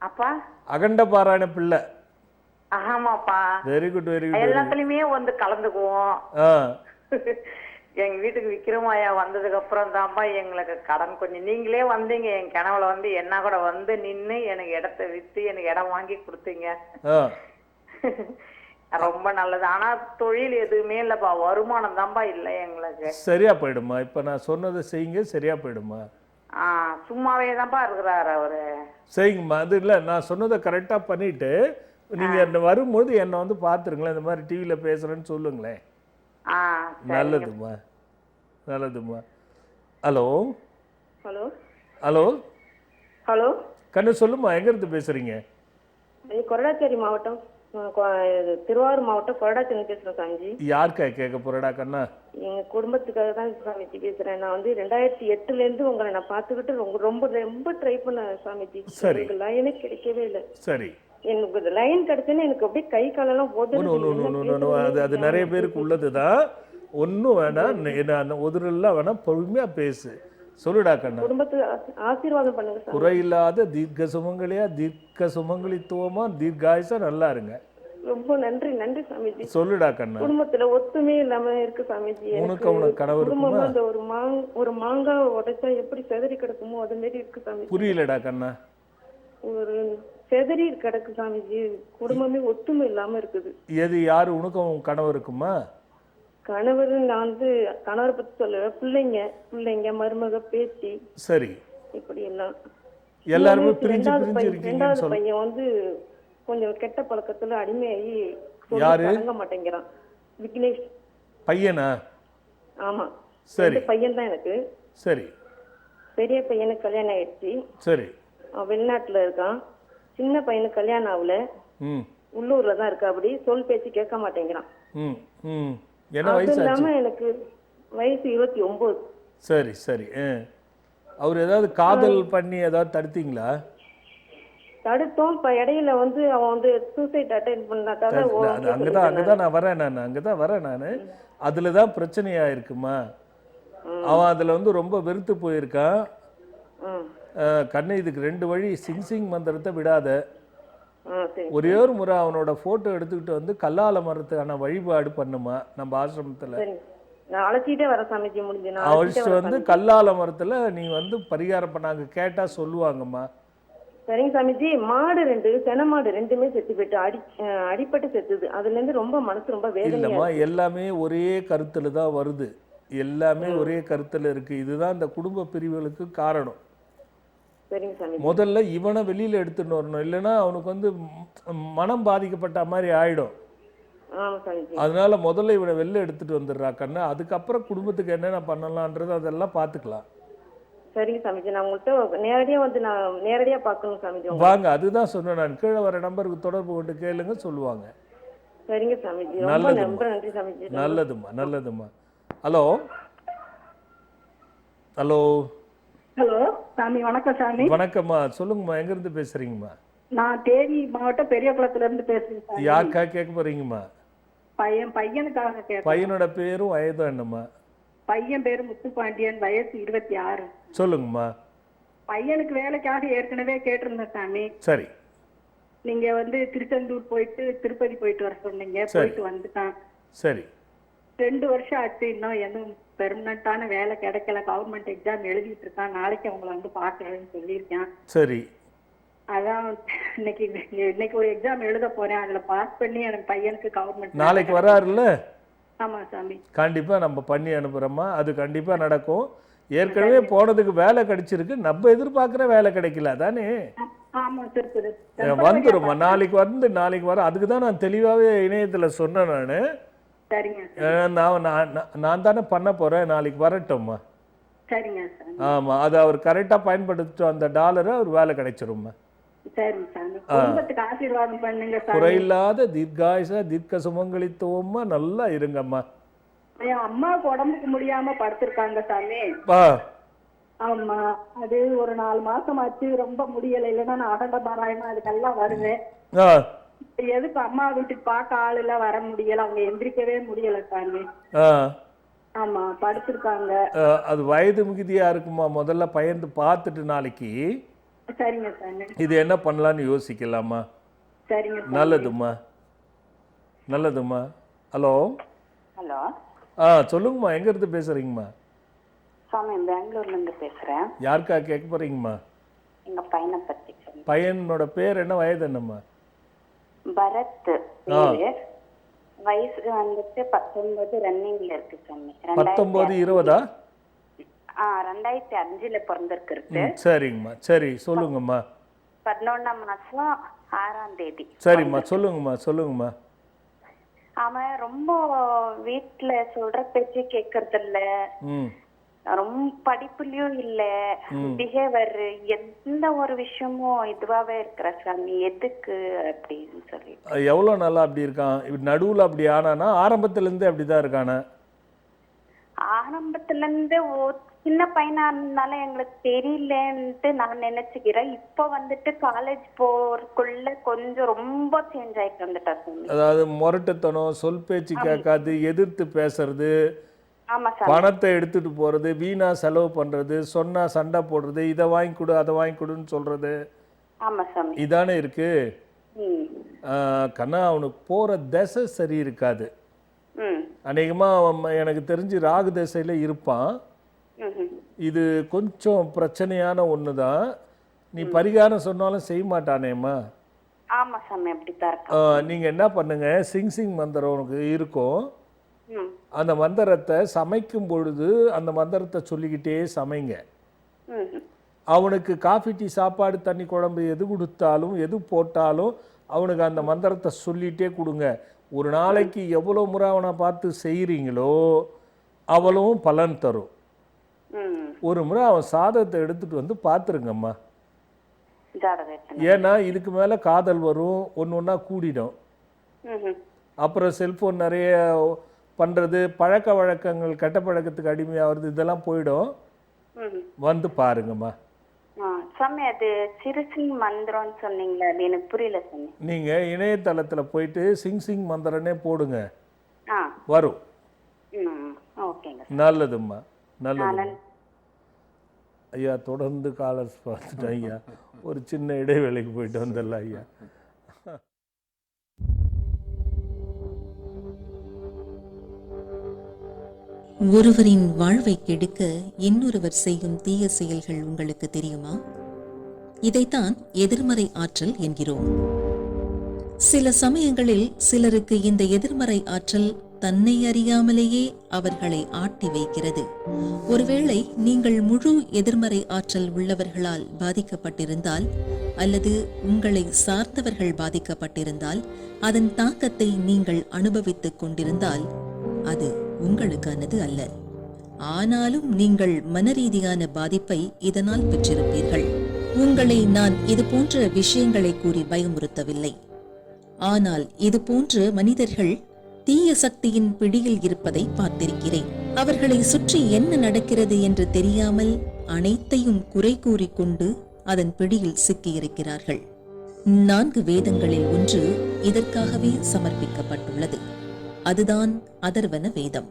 அப்பா அகண்ட பாராயண பிள்ளை. ஆமாப்பா. Very good. எல்லாத்துலயுமே வந்து கலந்துக்குவோம். எங்க வீட்டுக்கு விக்ரமாயா வந்ததுக்கு அப்புறம் தான்ப்பா எங்களுக்கு கடன் கொஞ்சம் நீங்களே வந்தீங்க. என் கனவுல வந்து என்ன கூட வந்து நின்று எனக்கு இடத்த வித்து எனக்கு இடம் வாங்கி கொடுத்தீங்க. ரொம்ப நல்லது. ஆனா தொழில் எதுவுமே இல்லப்பா, வருமானம் தான்ப்பா இல்லை எங்களுக்கு. சரியா போயிடுமா? இப்ப நான் சொன்னதை செய்யுங்க, சரியா போயிடுமா? சும்மாவே தான்ப்பா இருக்கிறாரு அவரு. செய்யுங்கம்மா. அது இல்லை, நான் சொன்னதை கரெக்டா பண்ணிட்டு நீங்க என்ன வரும்போது என்னை வந்து பாத்துருங்களேன். இந்த மாதிரி டிவியில பேசுறேன்னு சொல்லுங்களேன். நல்லதுமா. ஹலோ கண்ணு, சொல்லுமா, எங்க இருந்து பேசுறீங்க? கொரடாச்சேரி மாவட்டம், திருவாரூர் மாவட்டம் கொரடாச்சேரி பேசுறேன் சாமிஜி. யாருக்கா கேட்க போறடா கண்ணா? எங்க குடும்பத்துக்காக தான் சாமிஜி பேசுறேன். நான் வந்து 2008ல இருந்து உங்களை நான் பாத்துக்கிட்டு ரொம்ப ரொம்ப ட்ரை பண்ணேன் சாமிஜி. சரி. லைனே கிடைக்கவே இல்லை. சரி. எனக்கு லைன் கிடைச்சேன்னு எனக்கு அப்படியே கை காலெல்லாம் போது. அது நிறைய பேருக்கு உள்ளதுதான். ஒன்றும் வேணாம், உதிரெல்லாம் வேணாம், பொறுமையா பேசு. சொல்லுடா கண்ணா. குடும்பத்துக்கு ஆசீர்வாதம் பண்ணுங்க. குறையில்லாத தீர்க்க சுமங்கலியா, தீர்க்க சுமங்கலித்துவமா, தீர்காயுசா நல்லா இருங்க. ரொம்ப நன்றி சாமிஜி. சொல்லுடா கண்ணா. குடும்பத்துல ஒத்துமே இல்லாம இருக்கு சாமிஜி. உனக்கு கணவர் இருக்குமா? அந்த ஒரு மாங்காய் உடைச்சா எப்படி செதறி கிடக்குமோ அது மாதிரி இருக்கு சாமிஜி. புரியலடா கண்ணா. ஒரு செதறி கிடக்கு சாமிஜி. குடும்பமே ஒத்துமை இல்லாம இருக்குது. எது யாரு? உனக்கும் கணவர் இருக்குமா? கணவர் நான் வந்து கணவரை பத்தி சொல்லுவேன். பிள்ளைங்க மருமக பேத்தி. சரி. இப்படி எல்லாம் எல்லாருமே பிரிஞ்சு இருக்கீங்க. ரெண்டாவது பையன் வந்து கொஞ்சம் கெட்ட பழக்கத்துல அடிமையாகி தங்க மாட்டேங்கிறான். விக்னேஷ். பையனா? ஆமா. சரி. பையன் தான் எனக்கு. சரி. பெரிய பையனுக்கு கல்யாணம் ஆயிடுச்சு. சரி. அவன் வெளிநாட்டுல இருக்கான். சின்ன பையனுக்கு கல்யாணம் ஆகல, உள்ளூர்ல தான் இருக்கா. அப்படி சொல் பேச்சு கேட்க மாட்டேங்கிறான். இல்லாம எனக்கு வயசு 29. சரி. அவர் ஏதாவது காதல் பண்ணி ஏதாவது தடுத்தீங்களா? தடுத்தோம். இப்ப இடையில வந்து அவன் வந்து சூசைட் அட்டெண்ட் பண்ணாதான். அங்கதான் நான் வரேன். அதுலதான் பிரச்சனையா இருக்குமா? அவன் அதுல வந்து ரொம்ப வெறுத்து போயிருக்கான். கண்ணு, இதுக்கு 2 வழி. சிங் மந்திரத்தை விடாத. ஒரே ஒரு முறை அவனோட போட்டோ எடுத்துக்கிட்டு வந்து கல்லால மரத்துக்கான வழிபாடு பண்ணுமா நம்ம ஆசிரமத்துல. அழைச்சிட்டே வர சாமிஜி. அழைச்சிட்டு வந்து கல்லால மரத்துல நீ வந்து பரிகாரம் பண்ணாங்க கேட்டா சொல்லுவாங்கம்மா. சரிங்க சாமிஜி. மாடு 2, சென மாடு 2மே செத்து போயிட்டு அடிப்பட்டு செத்துது. அதுல இருந்து ரொம்ப மனசு ரொம்ப வேதனையா. இல்லம்மா, எல்லாமே ஒரே கருத்துல தான் வருது. எல்லாமே ஒரே கருத்தில் இருக்குது. இதுதான் இந்த குடும்ப பிரிவுகளுக்கு காரணம். சரிங்க சாமி. முதல்ல இவனை வெளியில் எடுத்துன்னு வரணும், இல்லைன்னா அவனுக்கு வந்து மனம் பாதிக்கப்பட்ட மாதிரி ஆகிடும். ஆமா சாமிஜி. அதனால முதல்ல இவனை வெளில எடுத்துட்டு வந்துடுறா கண்ணு. அதுக்கப்புறம் குடும்பத்துக்கு என்னென்ன பண்ணலான்றது அதெல்லாம் பார்த்துக்கலாம். சரிங்க சாமிஜி. நான் உங்கள்கிட்ட நேரடியா வந்து நான் நேரடியா பார்க்கணும் சாமிஜி. வாங்க, அதுதான் சொன்னேன் நான். கீழே வர நம்பருக்கு தொடர்பு கொண்டு கேளுங்க, சொல்லுவாங்க. சரிங்க சாமிஜி. ரொம்ப நல்லதும்மா. ரொம்ப நன்றி சாமிஜி. நல்லதும்மா, நல்லதும்மா. ஹலோ ஹலோ ஹலோ சாமி, வணக்கம் சாமி. வணக்கம்மா, சொல்லுங்கம்மா. எங்கேருந்து பேசுகிறீங்கம்மா? நான் தேனி மாவட்டம் பெரியகுளத்துல இருந்து பேசுறேன் சாமி. யாருக்கா கேட்க போகிறீங்கம்மா? பையனுக்காக கேட்பேன். பையனோட பேரும் வயதும் என்னம்மா? பையன் பேரு முத்துப்பாண்டியன், வயசு 26. சொல்லுங்கம்மா. பையனுக்கு வேலைக்காக ஏற்கனவே கேட்டிருந்தேன் சாமி. சரி நீங்க வந்து திருச்செந்தூர் போயிட்டு திருப்பதி போயிட்டு வர சொன்னீங்க. போயிட்டு வந்துட்டான். சரி 2 வருஷம் ஆச்சு, இன்னும் எதுவும் பெர்மனண்டான வேலை கிடைக்கல. கவர்மெண்ட் எக்ஸாம் எழுதிட்டு இருக்கான். நாளைக்கு அவங்கள வந்து பாக்குறேன்னு சொல்லியிருக்கேன். சரி. அதான் இன்னைக்கு ஒரு எக்ஸாம் எழுத போறேன். அதுல பாஸ் பண்ணி எனக்கு பையனுக்கு கவர்மெண்ட் நாளைக்கு வராருல்ல? ஆமா சாமி. கண்டிப்பா நம்ம பண்ணி அனுப்புறோம்மா. அது கண்டிப்பா நடக்கும். ஏற்கனவே போனதுக்கு வேலை கிடைச்சிருக்கு, நம்ம எதிர்பார்க்குற வேலை கிடைக்கல தானே. ஆமா திருப்பதி வந்துரும்மா. நாளைக்கு வர. அதுக்கு தான் நான் தெளிவாகவே இணையத்தில் சொன்னேன். நான் தானே பண்ண போகிறேன். நாளைக்கு வரட்டும்மா. சரிங்க சாமி. ஆமாம், அது அவர் கரெக்டாக பயன்படுத்திட்டோம் அந்த டாலரை, அவர் வேலை கிடைச்சிரும்மா. சரிங்க சாமி. குடும்பத்துக்கு ஆசீர்வாதம் பண்ணுங்க சாமி. குறையில்லாத தீர்காயுசா தீர்க்க சுமங்கலித்துவமா நல்லா இருங்கம்மா. என் அம்மாவுக்கு உடம்புக்கு முடியாம படுத்திருக்காங்க சாமி. ஆமா, அது ஒரு 4 மாசம் ஆச்சு. ரொம்ப முடியல. இல்லைன்னா நான் அகண்ட பாராயணம் அதுக்கெல்லாம் வருவேன். எதுக்கு அம்மா வீட்டுக்கு பார்க்க ஆள் இல்ல, வர முடியல. அவங்க எந்திரிக்கவே முடியல சாமி. ஆமா, படுத்திருக்காங்க. அது வயது மிகுதியா இருக்குமா. முதல்ல பயந்து பார்த்துட்டு நாளைக்கு சரிங்க சாமி இது என்ன பண்ணலான்னு யோசிக்கலாமா. சரிங்க. நல்லதும்மா, நல்லதும்மா. Hello hello. சொல்லுங்கம்மா. எங்க இருந்து பேசுறீங்கம்மா? சாமி, பெங்களூர்ல இருந்து பேசுறேன். யாருக்கா கேட்க போறீங்கம்மா? எங்க பையனை பத்தி. பையனோட பேர் என்ன, வயது என்னம்மா? பரத் பேரு. வயசு வந்துட்டு 19 ரன்னிங்ல இருக்கு சாமி. 19 20? 2005ல பிறந்திருக்கு. சரிங்கம்மா. சரி சொல்லுங்கம்மா. 11ஆம் மாசம் 6ஆம் தேதி. சரிம்மா, சொல்லுங்கம்மா. அவன் ரொம்ப வீட்டுல சொல்ற பேச்சு கேட்கறது இல்ல. ரொம்ப படிப்புலயும் இல்ல. பிஹேவியர் எந்த ஒரு விஷயமும் இதுவாவே இருக்கிற சாமி. எதுக்கு அப்படின்னு சொல்லி. எவ்வளவு நாளா அப்படி இருக்கான்? நடுவுல அப்படி ஆனானா ஆரம்பத்துல இருந்தே அப்படிதான் இருக்கானா? ஆரம்பத்துல இருந்து சின்ன பையனா இருந்தாலும் எங்களுக்கு தெரியலன்ட்டு நான் நினைச்சுக்கிறேன். இப்ப வந்துட்டு காலேஜ் போறதுக்குள்ள கொஞ்சம் ரொம்ப சேஞ்ச் ஆயிட்டு வந்துட்டா சாமி. அதாவது முரட்டுத்தனம், சொல் பேச்சு கேட்காது, எதிர்த்து பேசுறது, ஆமா சாமி, பணத்தை எடுத்துட்டு போறது, வீணா செலவு பண்றது, சொன்னா சண்டை போடுறது, இதை வாங்கி கொடு அதை வாங்கி கொடுன்னு சொல்றது. ஆமா சாமி. இதானே இருக்கு கண்ணா. அவனுக்கு போற திசை சரி இருக்காது. அநேகமா எனக்கு தெரிஞ்சு ராகு திசையில இருப்பான். இது கொஞ்சம் பிரச்சனையான ஒண்ணுதான். நீ பரிகாரம் சொன்னாலும் செய்ய மாட்டானேம்மா. ஆமா சாமி, அப்படித்தான் இருக்கு. நீங்க என்ன பண்ணுங்க, சிங் மந்திரம் உனக்கு இருக்கும். அந்த மந்திரத்தை சமைக்கும் பொழுது அந்த மந்திரத்தை சொல்லிக்கிட்டே சமைங்க. அவனுக்கு காஃபி டீ சாப்பாடு தண்ணி குழம்பு எது கொடுத்தாலும் எது போட்டாலும் அவனுக்கு அந்த மந்திரத்தை சொல்லிகிட்டே கொடுங்க. ஒரு நாளைக்கு எவ்வளோ முறை அவனை பார்த்து செய்கிறீங்களோ அவ்வளவும் பலன் தரும். ஒரு முறை அவன் சாதத்தை எடுத்துட்டு வந்து பார்த்துருங்கம்மா. ஏன்னா இதுக்கு மேலே காதல் வரும், ஒன்று ஒன்றா கூடிடும். அப்புறம் செல்ஃபோன் நிறைய பண்ணுறது, பழக்க வழக்கங்கள், கெட்ட பழக்கத்துக்கு அடிமையாகிறது, இதெல்லாம் போயிடும். வந்து பாருங்கம்மா. சாமி, அது சிறுசிங் மந்திரம்னு சொன்னீங்களா? அது எனக்கு புரியல சாமி. நீங்கள் இணையதளத்தில் போயிட்டு சிங் மந்திரனே போடுங்க, வரும். நல்லதும்மா, நல்லது ஐயா. தொடர்ந்து காலர்ஸ் பார்த்துட்டேன் ஐயா. ஒரு சின்ன இடைவேளைக்கு போயிட்டு வந்துடல ஐயா. ஒருவரின் வாழ்வை கெடுக்க இன்னொருவர் செய்யும் தீய செயல்கள் உங்களுக்கு தெரியுமா? இதைத்தான் எதிர்மறை ஆற்றல் என்கிறோம். சில சமயங்களில் சிலருக்கு இந்த எதிர்மறை ஆற்றல் தன்னை அறியாமலேயே அவர்களை ஆட்டி வைக்கிறது. ஒருவேளை நீங்கள் முழு எதிர்மறை ஆற்றல் உள்ளவர்களால் பாதிக்கப்பட்டிருந்தால் அல்லது உங்களை சார்ந்தவர்கள் பாதிக்கப்பட்டிருந்தால் அதன் தாக்கத்தை நீங்கள் அனுபவித்துக் கொண்டிருந்தால் அது உங்களுக்கானது அல்ல. ஆனாலும் நீங்கள் மனரீதியான பாதிப்பை இதனால் பெற்றிருப்பீர்கள். உங்களை நான் இது போன்ற விஷயங்களை கூறி பயமுறுத்தவில்லை. ஆனால் இது போன்ற மனிதர்கள் தீய சக்தியின் பிடியில் இருப்பதை பார்த்திருக்கிறேன். அவர்களை சுற்றி என்ன நடக்கிறது என்று தெரியாமல் அனைத்தையும் குறை கூறிக்கொண்டு அதன் பிடியில் சிக்கியிருக்கிறார்கள். 4 வேதங்களில் ஒன்று இதற்காகவே சமர்ப்பிக்கப்பட்டுள்ளது. அதுதான் அதர்வன வேதம்.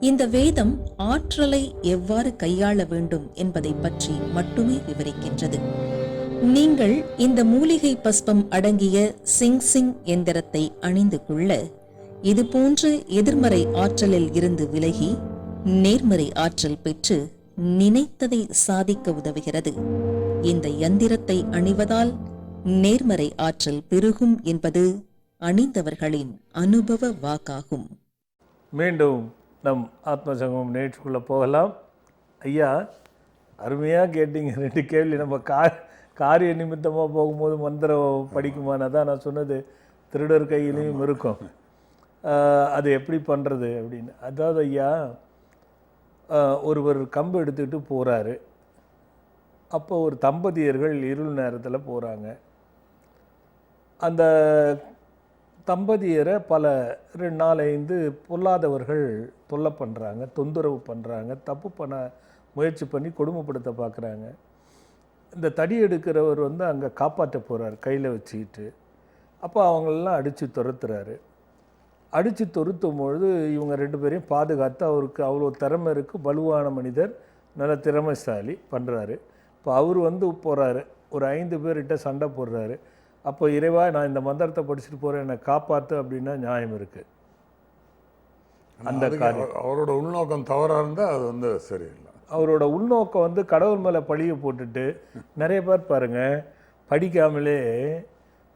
இந்த வேதம் ஆற்றலை எவ்வாறு கையாள வேண்டும் என்பதை பற்றி மட்டுமே விவரிக்கின்றது. நீங்கள் இந்த மூலிகை பஸ்பம் அடங்கிய சிங் எந்திரத்தை அணிந்து கொள்ள இது போன்ற எதிர்மறை ஆற்றலில் இருந்து விலகி நேர்மறை ஆற்றல் பெற்று நினைத்ததை சாதிக்க உதவுகிறது. இந்த யந்திரத்தை அணிவதால் நேர்மறை ஆற்றல் பெருகும் என்பது அணிந்தவர்களின் அனுபவ வாக்காகும். மீண்டும் நம் ஆத்மசங்கமம் நிகழ்ச்சிக்குள்ளே போகலாம். ஐயா, அருமையாக கேட்டீங்க 2 கேள்வி. நம்ம காரிய நிமித்தமாக போகும்போது மந்திரம் படிக்குமானா தான் நான் சொன்னது, திருடர் கையிலையும் இருக்கும், அது எப்படி பண்ணுறது அப்படின்னு. அதாவது ஐயா, ஒருவர் கம்பு எடுத்துக்கிட்டு போகிறாரு. அப்போ ஒரு தம்பதியர்கள் இருள் நேரத்தில் போகிறாங்க. அந்த தம்பதியரை பல 4-5 பொல்லாதவர்கள் தொல்லை பண்ணுறாங்க, தொந்தரவு பண்ணுறாங்க, தப்பு பண்ண முயற்சி பண்ணி கொடுமைப்படுத்த பார்க்குறாங்க. இந்த தடி எடுக்கிறவர் அங்கே காப்பாற்ற போகிறார் கையில் வச்சுக்கிட்டு. அப்போ அவங்களெல்லாம் அடித்து துரத்துறாரு. அடித்து துரத்தும் பொழுது இவங்க 2 பேரையும் பாதுகாத்து, அவருக்கு அவ்வளோ திறமை இருக்குது, வலுவான மனிதர், நல்ல திறமைசாலி, பண்ணுறாரு. இப்போ அவர் போகிறாரு, ஒரு 5 பேர்கிட்ட சண்டை போடுறாரு. அப்போ இறைவா, நான் இந்த மந்திரத்தை படிச்சுட்டு போகிறேன், என்னை காப்பாற்று அப்படின்னா நியாயம் இருக்குது. அந்த காரியம் அவரோட உள்நோக்கம் தவறாக இருந்தால் அது சரியில்லை. அவரோட உள்நோக்கம் கடவுள் மேலே பழியை போட்டுட்டு நிறைய பேர் பாருங்கள், படிக்காமலே.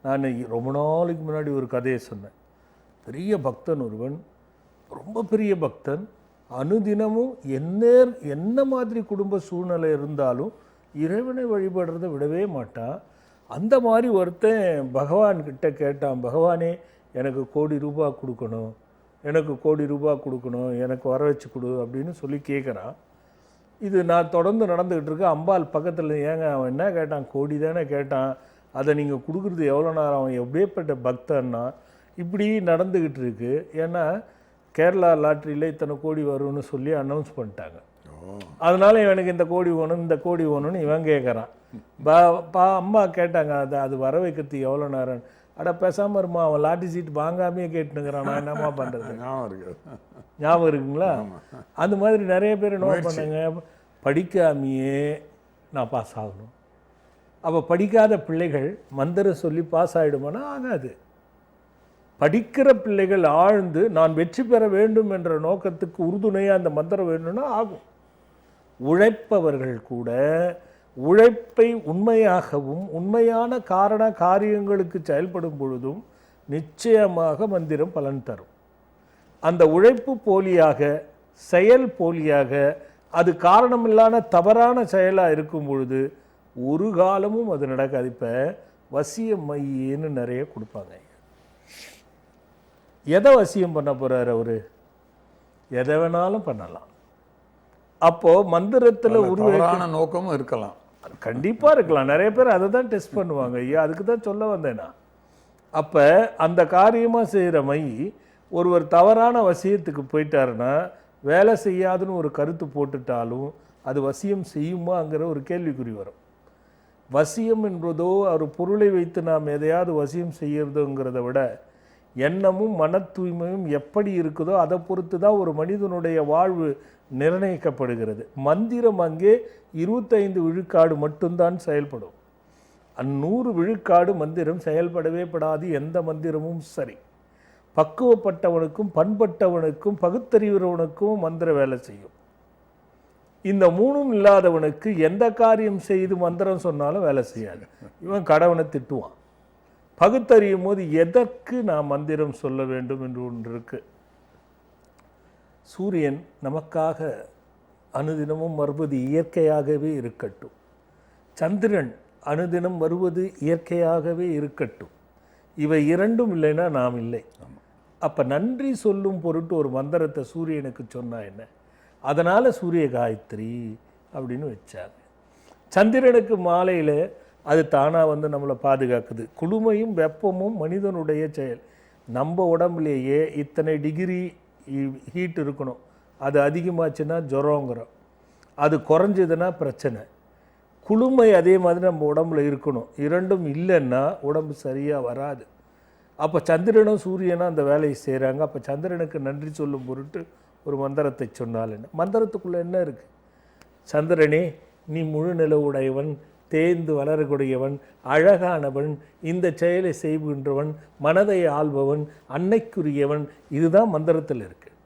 நான் ரொம்ப நாளைக்கு முன்னாடி ஒரு கதையை சொன்னேன். பெரிய பக்தன் ஒருவன், ரொம்ப பெரிய பக்தன், அனுதினமும் என்ன மாதிரி குடும்ப சூழ்நிலை இருந்தாலும் இறைவனை வழிபடுறதை விடவே மாட்டான். அந்த மாதிரி ஒருத்தன் பகவான்கிட்ட கேட்டான், பகவானே எனக்கு கோடி ரூபாய் கொடுக்கணும், எனக்கு கோடி ரூபாய் கொடுக்கணும், எனக்கு வர வச்சு கொடு அப்படின்னு சொல்லி கேட்குறான். இது நான் தொடர்ந்து நடந்துக்கிட்டு இருக்கேன். அம்பாள் பக்கத்தில், ஏங்க அவன் என்ன கேட்டான், கோடி தானே கேட்டான், அதை நீங்கள் கொடுக்குறது எவ்வளோ நேரம், அவன் எப்படியேப்பட்ட பக்தன்னா. இப்படி நடந்துக்கிட்டு இருக்கு. ஏன்னா கேரளா லாட்ரியில் இத்தனை கோடி வரும்னு சொல்லி அனௌன்ஸ் பண்ணிட்டாங்க. அதனால இவனுக்கு இந்த கோடி வேணும், இந்த கோடி வேணும்னு இவன் கேட்குறான். அம்மா கேட்டாங்க, அது வர வைக்கிறதுக்கு எவ்வளோ நேரம். அட பேசாமல் இருமா, அவன் லாட்ரி சீட் வாங்காமையே கேட்டுனுங்கிறான், நான் என்னம்மா பண்ணுறது. ஞாபகம் இருக்குங்களா? அந்த மாதிரி நிறைய பேர் என்ன பண்ணாங்க, படிக்காமையே நான் பாஸ் ஆகணும். அப்போ படிக்காத பிள்ளைகள் மந்திரம் சொல்லி பாஸ் ஆகிடுமானா ஆகாது. படிக்கிற பிள்ளைகள் ஆழ்ந்து நான் வெற்றி பெற வேண்டும் என்ற நோக்கத்துக்கு உறுதுணையாக அந்த மந்திரம் வேணும்னா ஆகும். உழைப்பவர்கள் கூட உழைப்பை உண்மையாகவும் உண்மையான காரியங்களுக்கு செயல்படும் பொழுதும் நிச்சயமாக மந்திரம் பலன் தரும். அந்த உழைப்பு போலியாக, செயல் போலியாக, அது காரணமில்லாத தவறான செயலாக இருக்கும் பொழுது ஒரு காலமும் அது நடக்காது. இப்போ வசியம் மையன்னு நிறைய கொடுப்பாங்க. எதை வசியம் பண்ண போகிறார் அவர்? எதை வேணாலும் பண்ணலாம். அப்போது மந்திரத்தில் உருவான நோக்கமும் இருக்கலாம், கண்டிப்பாக இருக்கலாம். நிறைய பேர் அதை தான் டெஸ்ட் பண்ணுவாங்க. ஐயா, அதுக்கு தான் சொல்ல வந்தேனா. அப்போ அந்த காரியமாக செய்கிற மை ஒருவர் தவறான வசியத்துக்கு போயிட்டாருன்னா, வேலை செய்யாதுன்னு ஒரு கருத்து போட்டுட்டாலும் அது வசியம் செய்யுமாங்கிற ஒரு கேள்விக்குறி வரும். வசியம் என்பதோ ஒரு பொருளை வைத்து நாம் எதையாவது வசியம் செய்யறதுங்கிறத விட எண்ணமும் மன தூய்மையும் எப்படி இருக்குதோ அதை பொறுத்து தான் ஒரு மனிதனுடைய வாழ்வு நிர்ணயிக்கப்படுகிறது. மந்திரம் அங்கே 25 விழுக்காடு மட்டும்தான் செயல்படும். 100 விழுக்காடு மந்திரம் செயல்படவே படாது. எந்த மந்திரமும் சரி, பக்குவப்பட்டவனுக்கும் பண்பட்டவனுக்கும் பகுத்தறிவுறவனுக்கும் மந்திர வேலை செய்யும். இந்த 3ம் இல்லாதவனுக்கு எந்த காரியம் செய்து மந்திரம் சொன்னாலும் வேலை செய்யாது. இவன் கடவுளை திட்டுவான். பகுத்தறியும் போது எதற்கு நான் மந்திரம் சொல்ல வேண்டும் என்று ஒன்று இருக்கு. சூரியன் நமக்காக அனுதினமும் வருவது இயற்கையாகவே இருக்கட்டும். சந்திரன் அனுதினம் வருவது இயற்கையாகவே இருக்கட்டும். இவை இரண்டும் இல்லைன்னா நாம் இல்லை. அப்போ நன்றி சொல்லும் பொருட்டு ஒரு மந்திரத்தை சூரியனுக்கு சொன்னா என்ன? அதனால் சூரிய காயத்ரி அப்படின்னு வச்சாங்க. சந்திரனுக்கு மாலையில் அது தானாக வந்து நம்மளை பாதுகாக்குது. குளுமையும் வெப்பமும் மனிதனுடைய செயல். நம்ம உடம்புலேயே இத்தனை டிகிரி ஹீட் இருக்கணும், அது அதிகமாச்சுன்னா ஜுரங்கிறோம், அது குறைஞ்சதுன்னா பிரச்சனை. குளுமை அதே மாதிரி நம்ம உடம்புல இருக்கணும். இரண்டும் இல்லைன்னா உடம்பு சரியாக வராது. அப்போ சந்திரனும் சூரியனும் அந்த வேலையை செய்கிறாங்க. அப்போ சந்திரனுக்கு நன்றி சொல்லும் பொருட்டு ஒரு மந்திரத்தை சொன்னால் என்ன? மந்திரத்துக்குள்ளே என்ன இருக்குது? சந்திரனே, நீ முழு நிலவுடையவன், தேய்ந்து வளரக்கூடியவன், அழகானவன், இந்த செயலை செய்கின்றவன், மனதை ஆள்பவன், அன்னைக்குரியவன். இதுதான் மந்திரத்தில் இருக்குது.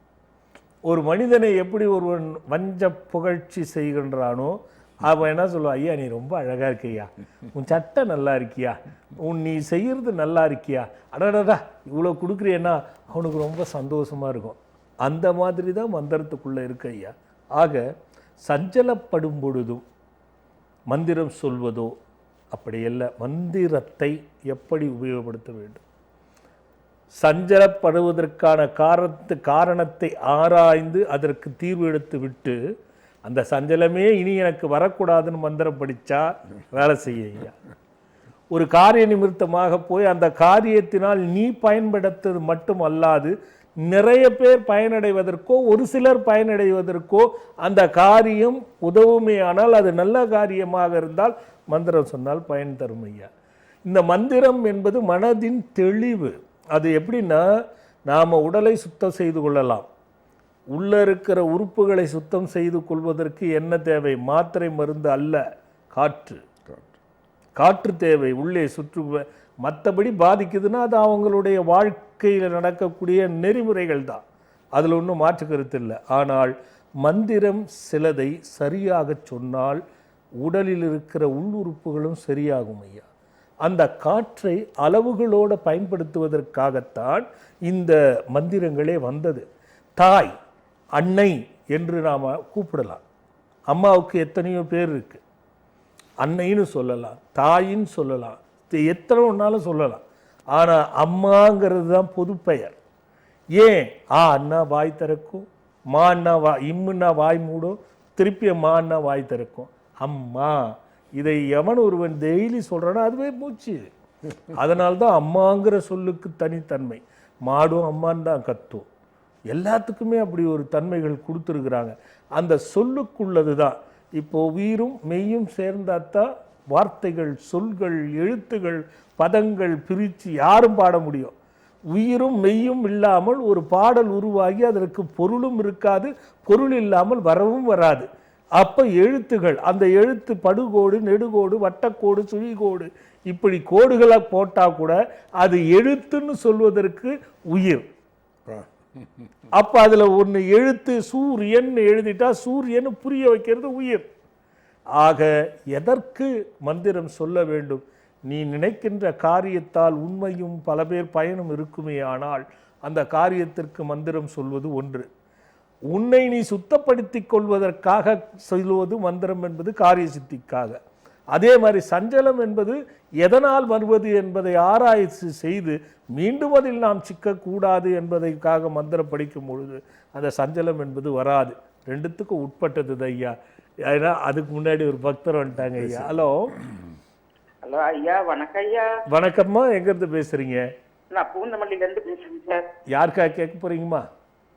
ஒரு மனிதனை எப்படி ஒருவன் வஞ்ச புகழ்ச்சி செய்கின்றானோ அவன் என்ன சொல்லுவான்? ஐயா, நீ ரொம்ப அழகாக இருக்கியா, உன் சட்டை நல்லா இருக்கியா, நீ செய்கிறது நல்லா இருக்கியா, அடடா இவ்வளோ கொடுக்குறியன்னா அவனுக்கு ரொம்ப சந்தோஷமாக இருக்கும். அந்த மாதிரி தான் மந்திரத்துக்குள்ளே இருக்கு ஐயா. ஆக சஞ்சலப்படும் பொழுதும் மந்திரம் சொல்வதோ அப்படியல்ல. மந்திரத்தை எப்படி உபயோகப்படுத்த வேண்டும்? சஞ்சலப்படுவதற்கான காரணத்தை ஆராய்ந்து அதற்கு தீர்வு எடுத்து விட்டு அந்த சஞ்சலமே இனி எனக்கு வரக்கூடாதுன்னு மந்திரம் படித்தா வேலை செய்ய. ஒரு காரிய நிமித்தமாக போய் அந்த காரியத்தினால் நீ பயன்படுத்தது மட்டும் அல்லாது நிறைய பேர் பயனடைவதற்கோ ஒரு சிலர் பயனடைவதற்கோ அந்த காரியம் உதவுமே. ஆனால் அது நல்ல காரியமாக இருந்தால் மந்திரம் சொன்னால் பயன் தரும் ஐயா. இந்த மந்திரம் என்பது மனதின் தெளிவு. அது எப்படின்னா, நாம் உடலை சுத்தம் செய்து கொள்ளலாம். உள்ளே இருக்கிற உறுப்புகளை சுத்தம் செய்து கொள்வதற்கு என்ன தேவை? மாத்திரை மருந்து அல்ல, காற்று தேவை. உள்ளே மற்றபடி பாதிக்குதுன்னா அது அவங்களுடைய வாழ்க்கையில் நடக்கக்கூடிய நெறிமுறைகள் தான். அதில் ஒன்றும் மாற்று கருத்து இல்லை. ஆனால் மந்திரம் சிலதை சரியாக சொன்னால் உடலில் இருக்கிற உள்ளுறுப்புகளும் சரியாகும் ஐயா. அந்த காற்றை அளவுகளோடு பயன்படுத்துவதற்காகத்தான் இந்த மந்திரங்களே வந்தது. தாய், அன்னை என்று நாம் கூப்பிடலாம். அம்மாவுக்கு எத்தனையோ பேர் இருக்குது. அன்னைன்னு சொல்லலாம், தாயின்னு சொல்லலாம், எத்தனை ஒன்றாலும் சொல்லலாம். ஆனால் அம்மாங்கிறது தான் பொது பெயர். ஏன்? அண்ணா வாய் திறக்கும், மா அண்ணா இம்முன்னா வாய் மூடும், திருப்பி மா அண்ணா வாய் திறக்கும். அம்மா, இதை எவன் ஒருவன் டெய்லி சொல்கிறானோ அதுவே மூச்சு. அதனால்தான் அம்மாங்கிற சொல்லுக்கு தனித்தன்மை. மாடும் அம்மான்னு தான் கத்தும். எல்லாத்துக்குமே அப்படி ஒரு தன்மைகள் கொடுத்துருக்குறாங்க. அந்த சொல்லுக்குள்ளது தான். இப்போது உயிரும் மெய்யும் சேர்ந்தாத்தான் வார்த்தைகள், சொல்கள், எழுத்துகள், பதங்கள் பிரித்து யாரும் பாட முடியும். உயிரும் மெய்யும் இல்லாமல் ஒரு பாடல் உருவாகி அதற்கு பொருளும் இருக்காது, பொருள் இல்லாமல் வரவும் வராது. அப்போ எழுத்துகள், அந்த எழுத்து படுகோடு, நெடுகோடு, வட்டக்கோடு, சுழிகோடு, இப்படி கோடுகளை போட்டால் கூட அது எழுத்துன்னு சொல்வதற்கு உயிர். அப்போ அதில் ஒன்று எழுத்து சூரியன் எழுதிட்டா சூரியன் புரிய வைக்கிறது உயிர். ஆக எதற்கு மந்திரம் சொல்ல வேண்டும்? நீ நினைக்கின்ற காரியத்தால் உண்மையும் பல பேர் பயனும் இருக்குமே. ஆனால் அந்த காரியத்திற்கு மந்திரம் சொல்வது ஒன்று. உன்னை நீ சுத்தப்படுத்தி கொள்வதற்காக சொல்வது மந்திரம் என்பது காரிய சித்திக்காக. அதே மாதிரி சஞ்சலம் என்பது எதனால் வருவது என்பதை ஆராய்ச்சி செய்து மீண்டும் அதில் நாம் சிக்கக்கூடாது என்பதற்காக மந்திரம் படிக்கும் பொழுது அந்த சஞ்சலம் என்பது வராது. ரெண்டுத்துக்கும் உட்பட்டது ஐயா. ஏன்னா அதுக்கு முன்னாடி ஒரு பக்தர் வந்துட்டாங்க ஐயா. ஹலோ ஹலோ ஐயா, வணக்கம் ஐயா. வணக்கம்மா, எங்கேருந்து பேசுறீங்க? நான் பூந்தமல்லியிலேருந்து பேசுறேன் சார். யாருக்காக கேட்க போறீங்கம்மா?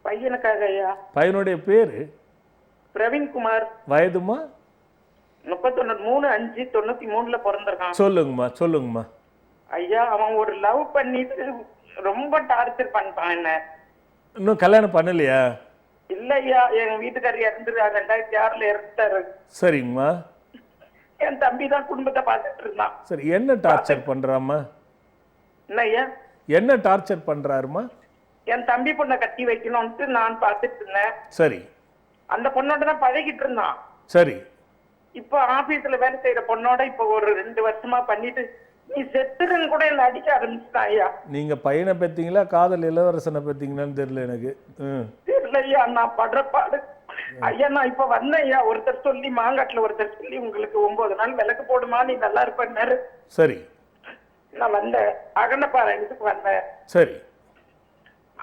பையனுக்காக ஐயா. பையனுடைய பேரு பிரவீன்குமார். வயதுமா? 31/3/1993 பிறந்திருக்கான். சொல்லுங்கம்மா. ஐயா, அவன் ஒரு லவ் பண்ணிட்டு ரொம்ப டார்ச்சர் பண்ணிட்டான் என்ன. இன்னும் கல்யாணம் பண்ணலையா? இல்ல ஐயா, என் வீட்டுக்காரர் இறந்துருக்காரு, 2006 இறந்துட்டாரு. சரிங்கம்மா. என் தம்பி தான் குடும்பத்தை பார்த்துட்டு இருந்தான். சரி, என்ன டார்ச்சர் பண்றாமா? என்ன ஐயா? என்ன டார்ச்சர் பண்றாருமா? என் தம்பி பொண்ணை கட்டி வைக்கணும்ட்டு நான் பார்த்துட்டு இருந்தேன். சரி. அந்த பொண்ணோட தான் பழகிட்டு இருந்தான். சரி. இப்போ ஆபீஸ்ல வேலை செய்யற பொண்ணோட இப்போ ஒரு 2 வருஷமா பண்ணிட்டு நீ செத்துருன்னு கூட என்ன அடிக்க ஆரம்பிச்சுட்டான் ஐயா. நீங்க பையனை பெத்தீங்களா காதல் இளவரசனை பெத்தீங்களான்னு தெரியல எனக்கு. தெரியல குடும்பத்துல ஐயா நான் படுற பாடு. ஐயா நான் இப்ப வந்தேன் ஐயா, ஒருத்தர் சொல்லி மாங்காட்டுல ஒருத்தர் சொல்லி உங்களுக்கு 9 நாள் விளக்கு போடுமா நீ நல்லா இருப்பேன்னாரு. சரி, நான் வந்தேன், அகண்டபாராயணத்துக்கு வந்தேன். சரி,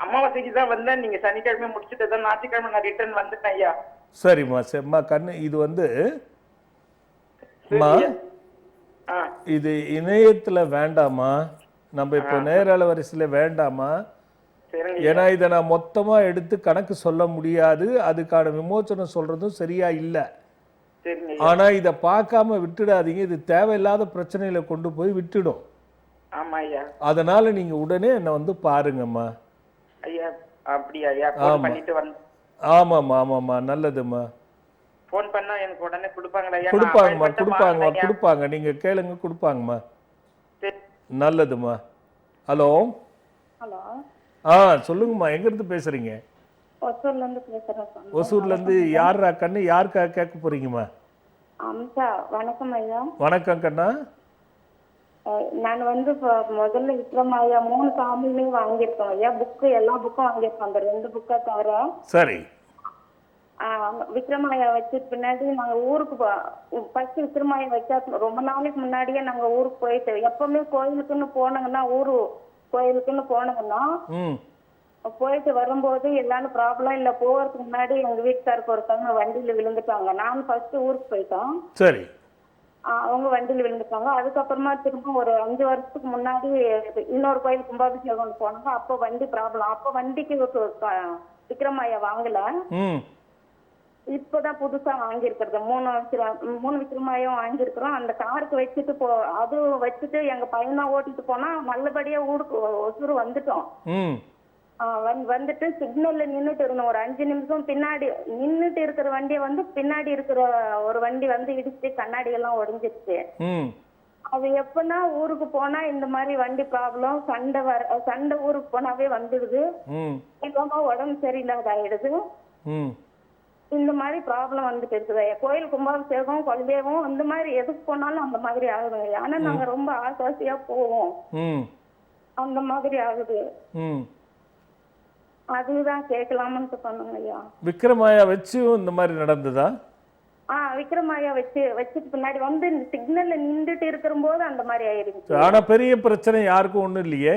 அமாவாசைக்கு தான் வந்தேன். நீங்க சனிக்கிழமை முடிச்சுட்டு தான் ஞாயிற்றுக்கிழமை நான் ரிட்டர்ன் வந்துட்டேன் ஐயா. சரிம்மா. சரிம்மா கண்ணு, இது வந்து அம்மா, இது இணையத்துல வேண்டாமா, நம்ம இப்போ நேர வரிசையில வேண்டாமா. ஏன்னா இதை நான் மொத்தமா எடுத்து கணக்கு சொல்ல முடியாது, அதுக்கான விமோசனம் சொல்றதும் சரியா இல்லை. ஆனா இதை பார்க்காம விட்டுடாதீங்க, இது தேவையில்லாத பிரச்சனையில கொண்டு போய் விட்டுடும். அதனால நீங்க உடனே என்ன வந்து பாருங்கம்மா. ஆமாம்மா, ஆமாம்மா, நல்லதும்மா. ஃபோன் பண்ணா எனக்கு உடனே கொடுப்பாங்களா? கொடுப்பாங்கம்மா, கொடுப்பாங்கம்மா, கொடுப்பாங்க. நீங்க கேளுங்க, கொடுப்பாங்கம்மா. நல்லதும்மா. ஹலோ. ஹலோ. சொல்லுங்கம்மா, எங்க இருந்து பேசுறீங்க? ஒசூர்ல இருந்து பேசுறேன். ஒசூர்ல இருந்து யாரா கண்ணு, யாருக்கா கேட்க போறீங்கம்மா? அம்சா. வணக்கம் ஐயா. வணக்கம் கண்ணா. நான் வந்து முதல்ல விக்ரம் ஐயா 3 சாமியுமே வாங்கியிருக்கோம் ஐயா. புக்கு எல்லா புக்கும் வாங்கியிருக்கோம், அந்த 2 புக்கை தவிர. சரி. விக்ரமாயா வச்ச பின்னாடி நாங்க ஊருக்கு ஃபர்ஸ்ட் விக்ரமாயா வச்சா ரொம்ப நாளைக்கு முன்னாடியே நாங்க ஊருக்கு போயிட்டு, எப்பவுமே கோயிலுக்குன்னு போனாங்கன்னா, ஊரு கோயிலுக்குன்னு போனாங்கன்னா போயிட்டு வரும்போது எல்லாரும் ப்ராப்ளம் இல்ல. போறதுக்கு முன்னாடி எங்க வீட்டுக்காருக்கு ஒருத்தவங்க வண்டியில விழுந்துட்டாங்க. நானும் ஃபர்ஸ்ட் ஊருக்கு போயிட்டோம். சரி. அவங்க வண்டியில விழுந்துட்டாங்க. அதுக்கப்புறமா திரும்ப ஒரு 5 வருஷத்துக்கு முன்னாடி இன்னொரு கோயில் கும்பாபிஷேகம் போனாங்க. அப்போ வண்டி ப்ராப்ளம். அப்போ வண்டிக்கு விக்ரமாயா வாங்கல, இப்பதான் புதுசா வாங்கியிருக்கிறது. 3 விக்ரமாயும் வாங்கியிருக்கிறோம். அந்த காருக்கு வச்சுட்டு அதுவும் வச்சுட்டு எங்க பையனா ஓட்டிட்டு போனா நல்லபடியா ஊருக்கு ஒசூர் வந்துட்டோம். வந்துட்டு சிக்னல்ல நின்றுட்டு இருந்தோம் ஒரு 5 நிமிஷம். பின்னாடி நின்றுட்டு இருக்கிற வண்டியை வந்து பின்னாடி இருக்கிற ஒரு வண்டி வந்து இடிச்சு கண்ணாடி எல்லாம் உடைஞ்சிருச்சு. அது எப்பன்னா ஊருக்கு போனா இந்த மாதிரி வண்டி ப்ராப்ளம், சண்டை ஊருக்கு போனாவே வந்துடுது, இல்லமா உடம்பு சரியில்லாத ஆயிடுது. இந்த மாதிரி ப்ராப்ளம் வந்துட்டு இருக்குது. கோயில் கும்பாபிஷேகம், கொள்ளையவும் இந்த மாதிரி எதுக்கு போனாலும் அந்த மாதிரி ஆகுதுங்க. ஆனா நாங்க ரொம்ப ஆசாசியா போவோம், அந்த மாதிரி ஆகுது. அதுதான் கேட்கலாம்னு சொன்னாங்க ஐயா. விக்ரமாயா வச்சு இந்த மாதிரி நடந்ததா? விக்ரமாயா வச்சுட்டு பின்னாடி வந்து சிக்னல்ல நின்றுட்டு இருக்கிற போது அந்த மாதிரி ஆயிருச்சு. ஆனா பெரிய பிரச்சனை யாருக்கும் ஒண்ணும் இல்லையே.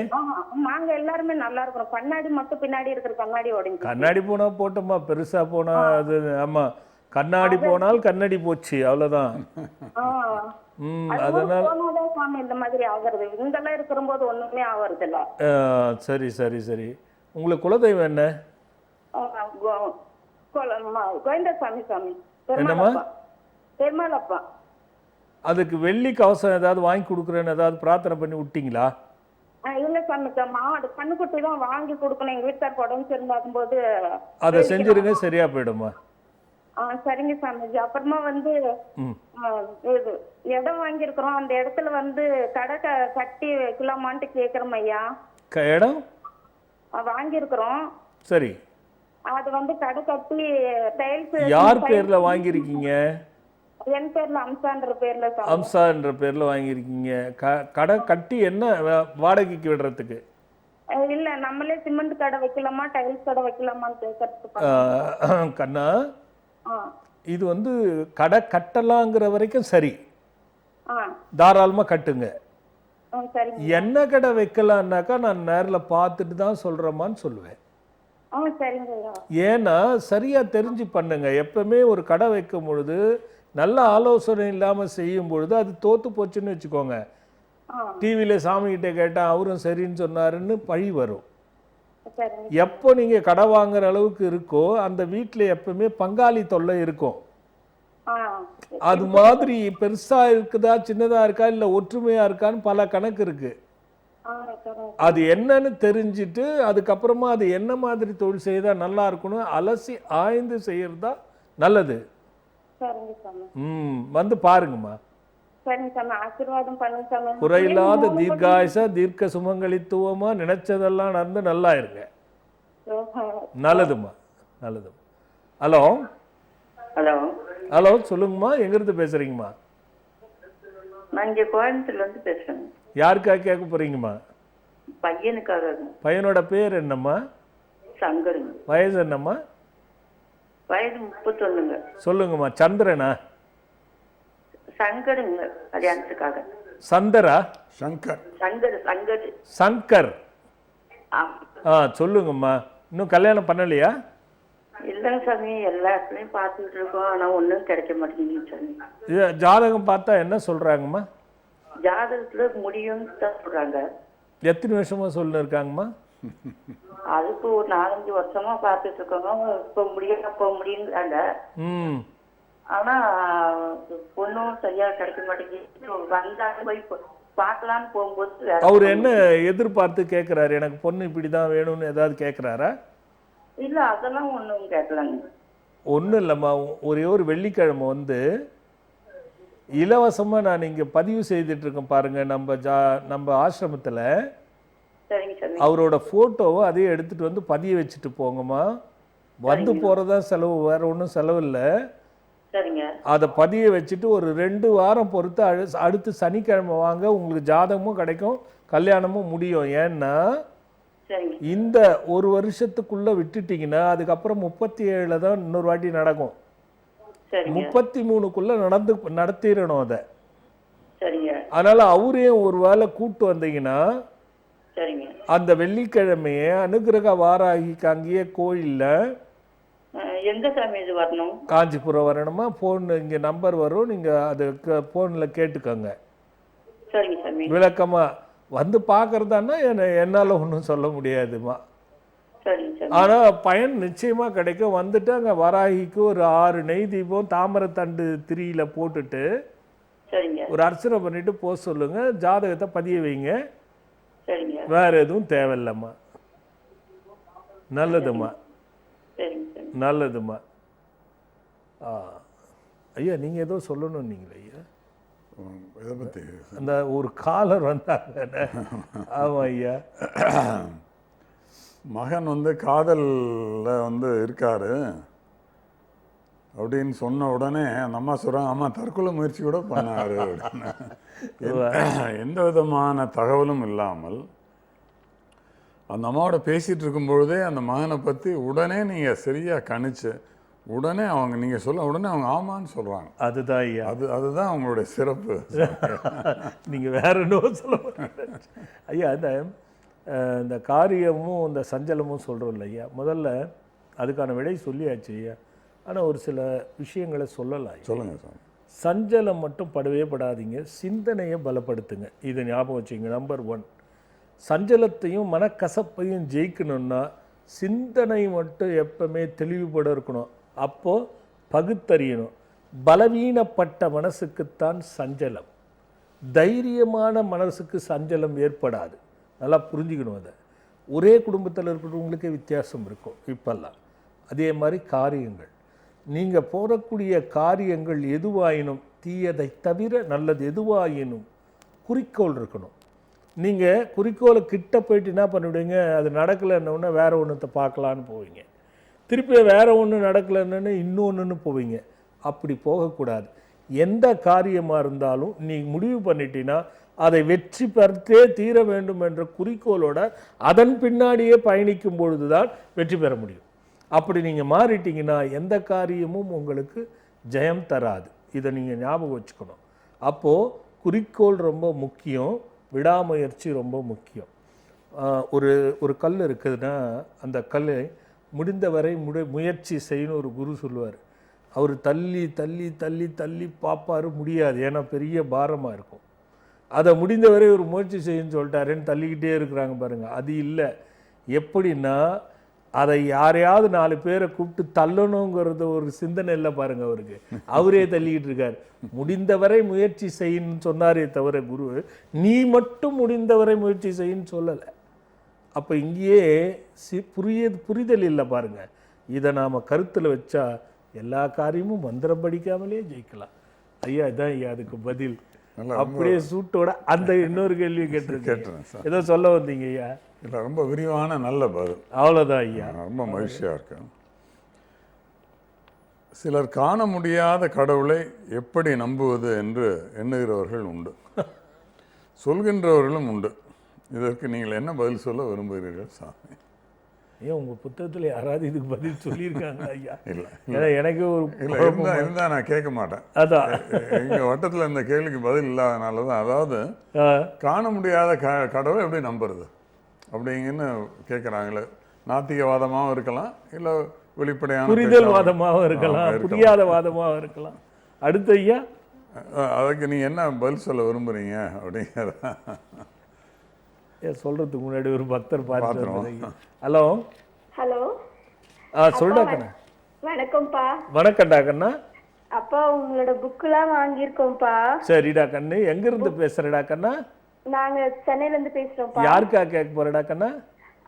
நாங்க எல்லாருமே நல்லா இருக்கிறோம். கண்ணாடி மட்டும் பின்னாடி இருக்கிற கண்ணாடி உடைஞ்சு. கண்ணாடி போனா போட்டோமா, பெருசா போனா அது. ஆமா, கண்ணாடி போனால் கண்ணாடி போச்சு, அவ்வளவுதான். அதனால இந்த மாதிரி ஆகுறது. இங்கெல்லாம் இருக்கிற போது ஒண்ணுமே ஆகுறது இல்ல. சரி சரி சரி. உங்களுக்கு குலதெய்வம் என்ன? கோவிந்தசாமி சாமி. என்னம்மா? பெருமாளப்பா. அதுக்கு வெள்ளி கவசம் ஏதாவது வாங்கி கொடுக்குறேன்னு ஏதாவது பிரார்த்தனை பண்ணி விட்டீங்களா? இல்ல சாமி, மாடு கண்ணுக்குட்டி தான் வாங்கி கொடுக்கணும். எங்க வீட்டுக்காருக்கு உடம்பு சரியில்லாத போது அதை செஞ்சிருங்க, சரியா போயிடுமா? சரிங்க சாமிஜி. அப்புறமா வந்து இடம் வாங்கியிருக்கிறோம். அந்த இடத்துல வந்து கடை கட்டி வைக்கலாமான்ட்டு கேட்கிறோம் ஐயா. இடம் வாங்கியிருக்கிறோம். சரி. அது வந்து கடை கட்டி டைல்ஸ். யார் பேர்ல வாங்கியிருக்கீங்க? என் பேர்ல அம்சான்ற பேர்ல. அம்சான்ற பேர்ல வாங்கியிருக்கீங்க. கடை கட்டி என்ன வாடகைக்கு விடுறதுக்கு? இல்ல, நம்மளே சிமெண்ட் கடை வைக்கலாமா டைல்ஸ் கடை வைக்கலாமான்னு கேட்கறதுக்கு. கண்ணா, இது வந்து கடை கட்டலாங்கிற வரைக்கும் சரி, தாராளமா கட்டுங்க. என்ன கடை வைக்கலான்னாக்கா நான் நேரில் பார்த்துட்டு தான் சொல்றேமான்னு சொல்லுவேன். ஏன்னா சரியா தெரிஞ்சு பண்ணுங்க. எப்பவுமே ஒரு கடை வைக்கும் பொழுது நல்ல ஆலோசனை இல்லாம செய்யும் பொழுது அது தோத்து போச்சுன்னு வச்சுக்கோங்க. டிவியில சாமி கிட்ட கேட்டா அவரும் சரின்னு சொன்னாருன்னு பழி வரும். எப்போ நீங்க கடை வாங்குற அளவுக்கு இருக்கோ அந்த வீட்டுல எப்பவுமே பங்காளி தொல்லை இருக்கும். அது மாதிரி பெருசா இருக்குதா சின்னதா இருக்கா இல்ல ஒற்றுமையா இருக்கான்னு பல கணக்கு இருக்கு. அது என்னன்னு தெரிஞ்சிட்டு அதுக்கப்புறமா அது என்ன மாதிரி தொழில் செய்தா நல்லா இருக்கணும் அலசி ஆய்ந்து செய்யறதா நல்லது. வந்து பாருங்கம்மா. குறையில்லாத தீர்காயுசா தீர்க்க சுமங்கலித்துவமா நினைச்சதெல்லாம் நடந்து நல்லா இருங்க. நல்லதும்மா, நல்லது. ஹலோ. ஹலோ. ஹலோ, சொல்லுங்கம்மா. எங்க இருந்து பேசுறீங்கம்மா? நான் இங்க கோயம்புத்தூர்ல இருந்து பேசுறேன். யாருக்காக கேட்க போறீங்கம்மா? பையனுக்காக. பையனோட பேர் என்னம்மா? சங்கர். வயசு என்னம்மா? வயது 31ங்க. சொல்லுங்கம்மா. சந்திரனா? சங்கருங்க கல்யாணத்துக்காக. சந்தரா? சங்கர். சங்கர். சொல்லுங்கம்மா. இன்னும் கல்யாணம் பண்ணலையா? இல்லைங்க சாமி, எல்லா இடத்துலையும் பார்த்துட்டு இருக்கோம், ஆனால் ஒன்றும் கிடைக்க மாட்டேங்குது சாமி. ஜாதகம் பார்த்தா என்ன சொல்றாங்கம்மா? ஜாதகத்துல முடியும்னு தான் சொல்றாங்க. எத்தனை வருஷமா சொல்லிருக்காங்கம்மா? அதுக்கு ஒரு 4-5 வருஷமா பார்த்துட்டு இருக்கோம். இப்போ முடியுங்கிறாங்க. ஆனா பொண்ணும் சரியா கிடைக்க மாட்டேங்குது. வந்தாலும் போய் பார்க்கலான்னு போகும்போது அவர் என்ன எதிர்பார்த்து கேட்கிறாரு? எனக்கு பொண்ணு இப்படிதான் வேணும்னு ஏதாவது கேட்கிறாரா? இல்ல, அதெல்லாம் ஒண்ணும் கேட்கலாங்க. ஒன்றும் இல்லைம்மா. ஒரே ஒரு வெள்ளிக்கிழமை வந்து இலவசமா நான் இங்க பதிவு செய்துட்டு இருக்கேன் பாருங்க, நம்ம ஆசிரமத்துல. அவரோட போட்டோவை அதே எடுத்துட்டு வந்து பதிய வச்சுட்டு போங்கம்மா. வந்து போறதா செலவு, வேற ஒன்றும் செலவு இல்லை. அதை பதிய வச்சுட்டு ஒரு 2 வாரம் பொறுத்து அடுத்து சனிக்கிழமை வாங்க, உங்களுக்கு ஜாதகமும் கிடைக்கும், கல்யாணமும் முடியும். ஏன்னா இந்த ஒரு வருஷத்துக்குள்ள விட்டுட்டீங்கன்னா அதுக்கப்புறம் 37 தான் இன்னொரு வாட்டி நடக்கும். 33க்குள்ள நடத்திடணும் அதை. அதனால அவரையும் ஒரு வேளை கூட்டு வந்தீங்கன்னா அந்த வெள்ளிக்கிழமைய அனுகிரக வாராகிக்கு அங்கேயே கோயில்ல. எந்த சாமி வரணும்? காஞ்சிபுரம் வரணுமா? போன் இங்க நம்பர் வரும், நீங்க அது போன்ல கேட்டுக்கோங்க. விளக்கமா வந்து பாக்குறதான்னா என்னால ஒன்றும் சொல்ல முடியாதுமா. ஆனா பயன் நிச்சயமா கிடைக்கும். வந்துட்டு அங்க வராகிக்கு ஒரு 6 நெய் தீபம் தாமரத்தண்டு திரியில போட்டுட்டு ஒரு அர்ச்சனை பண்ணிட்டு போக சொல்லுங்க. ஜாதகத்தை பதிய வைங்க. வேற எதுவும் தேவையில்லம்மா. நல்லதுமா, நல்லதுமா. ஐயா நீங்க ஏதோ சொல்லணும் நீங்களே ஐயா. அந்த ஒரு காலர் வந்தாங்க. ஆமா ஐயா. மகன் வந்து காதல்ல வந்து இருக்காரு அப்படின்னு சொன்ன உடனே அந்த அம்மா சொல்றாங்க, அம்மா தற்கொலை முயற்சி கூட பண்ணாரு அப்படின்னு. எந்த விதமான தகவலும் இல்லாமல் அந்த அம்மாவோட பேசிட்டு இருக்கும் பொழுதே அந்த மகனை பற்றி உடனே நீங்கள் சரியாக கணிச்சு உடனே அவங்க நீங்கள் சொல்ல உடனே அவங்க ஆமான்னு சொல்கிறாங்க. அதுதான் ஐயா, அதுதான் அவங்களுடைய சிறப்பு. நீங்கள் வேற என்ன சொல்ல ஐயா. இந்த காரியமும் இந்த சஞ்சலமும் சொல்கிறோம் இல்லை ஐயா, முதல்ல அதுக்கான விடை சொல்லியாச்சு ஐயா. ஆனால் ஒரு சில விஷயங்களை சொல்லலாம். சொல்லுங்கள் சார். சஞ்சலம் மட்டும் படவே படாதீங்க, சிந்தனையை பலப்படுத்துங்க. இதை ஞாபகம் வச்சுங்க. நம்பர் 1, சஞ்சலத்தையும் மனக்கசப்பையும் ஜெயிக்கணும்னா சிந்தனை மட்டும் எப்பவுமே தெளிவுபட இருக்கணும். அப்போது பகுத்தறியணும். பலவீனப்பட்ட மனசுக்குத்தான் சஞ்சலம், தைரியமான மனசுக்கு சஞ்சலம் ஏற்படாது. நல்லா புரிஞ்சுக்கணும். அதை ஒரே குடும்பத்தில் இருக்கிறவங்களுக்கே வித்தியாசம் இருக்கும் இப்பெல்லாம். அதே மாதிரி காரியங்கள், நீங்கள் போடக்கூடிய காரியங்கள் எதுவாயினும் தீயதை தவிர நல்லது எதுவாயினும் குறிக்கோள் இருக்கணும். நீங்கள் குறிக்கோளை கிட்ட போயிட்டு என்ன பண்ணிவிடுவீங்க, அது நடக்கலைன்னொன்னே வேற ஒன்றத்தை பார்க்கலான்னு போவீங்க. திருப்பி வேற ஒன்று நடக்கலைன்னு இன்னொன்றுன்னு போவீங்க. அப்படி போகக்கூடாது. எந்த காரியமாக இருந்தாலும் நீ முடிவு பண்ணிட்டீங்கன்னா அதை வெற்றி பெற்றே தீர வேண்டும் என்ற குறிக்கோளோட அதன் பின்னாடியே பயணிக்கும் பொழுது தான் வெற்றி பெற முடியும். அப்படி நீங்கள் மாறிட்டீங்கன்னா எந்த காரியமும் உங்களுக்கு ஜெயம் தராது. இதை நீங்கள் ஞாபகம் வச்சுக்கணும். அப்போது குறிக்கோள் ரொம்ப முக்கியம், விடாமுயற்சி ரொம்ப முக்கியம். ஒரு கல் இருக்குதுன்னா அந்த கல்லை முடிந்தவரை முயற்சி செய்யணும் ஒரு குரு சொல்லுவார். அவர் தள்ளி தள்ளி தள்ளி தள்ளி பார்ப்பார், முடியாது, ஏன்னா பெரிய பாரமாக இருக்கும். அதை முடிந்தவரை ஒரு முயற்சி செய்யணும்னு சொல்லிட்டாருன்னு தள்ளிக்கிட்டே இருக்கிறாங்க பாருங்கள். அது இல்லை. எப்படின்னா அதை யாரையாவது 4 பேரை கூப்பிட்டு தள்ளணுங்கிறது ஒரு சிந்தனை இல்லை பாருங்கள் அவருக்கு. அவரே தள்ளிக்கிட்டு இருக்கார். முடிந்தவரை முயற்சி செய்யணும்னு சொன்னாரே தவிர குரு நீ மட்டும் முடிந்தவரை முயற்சி செய்யணும்னு சொல்லலை. அப்போ இங்கேயே புரிதல் இல்லை பாருங்கள். இதை நாம் கருத்தில் வச்சா எல்லா காரியமும் மந்திரம் படிக்காமலே ஜெயிக்கலாம். ஐயா இதான் ஐயா அதுக்கு பதில். அப்படியே சூட்டோட அந்த இன்னொரு கேள்வி கேட்டேன். ஏதோ சொல்ல வந்தீங்க ஐயா. இல்லை, ரொம்ப விரிவான நல்ல பதில். அவ்வளோதான் ஐயா. ரொம்ப மகிழ்ச்சியாக இருக்கு. சிலர் காண முடியாத கடவுளை எப்படி நம்புவது என்று எண்ணுகிறவர்கள் உண்டு, சொல்கின்றவர்களும் உண்டு. இதற்கு நீங்கள் என்ன பதில் சொல்ல விரும்புகிறீர்கள் சாமி? ஏன் உங்கள் புத்தகத்தில் யாராவது இதுக்கு பதில் சொல்லியிருக்காங்க ஐயா? இல்லை ஏன்னா எனக்கு ஒரு இருந்தால் நான் கேட்க மாட்டேன். அதான் எங்கள் வட்டத்தில் இந்த கேள்விக்கு பதில் இல்லாதனால தான். அதாவது காண முடியாத கடவுளை எப்படி நம்புறது அப்படிங்கன்னு கேட்குறாங்களே. நாத்திகவாதமாகவும் இருக்கலாம், இல்லை வெளிப்படையான புரிதல் வாதமாகவும் இருக்கலாம், புரியாத வாதமாகவும் இருக்கலாம். அடுத்த ஐயா, அதுக்கு நீ என்ன பதில் சொல்ல விரும்புறீங்க அப்படிங்கிற சொல்றதுக்கு முன்னாடி ஒரு பக்தர் பார்த்து. Hello hello. சொல்லுடா கண்ணா. வணக்கம்ப்பா. வணக்கம்டா கண்ணா. அப்பா உங்களோட புக்கெல்லாம் வாங்கியிருக்கோம்ப்பா. சரிடா கண்ணு. எங்க இருந்து பேசுறடா கண்ணா? நாங்க சென்னையில இருந்து பேசுறோம்ப்பா. யாருக்கா கேட்க போறடா கண்ணா?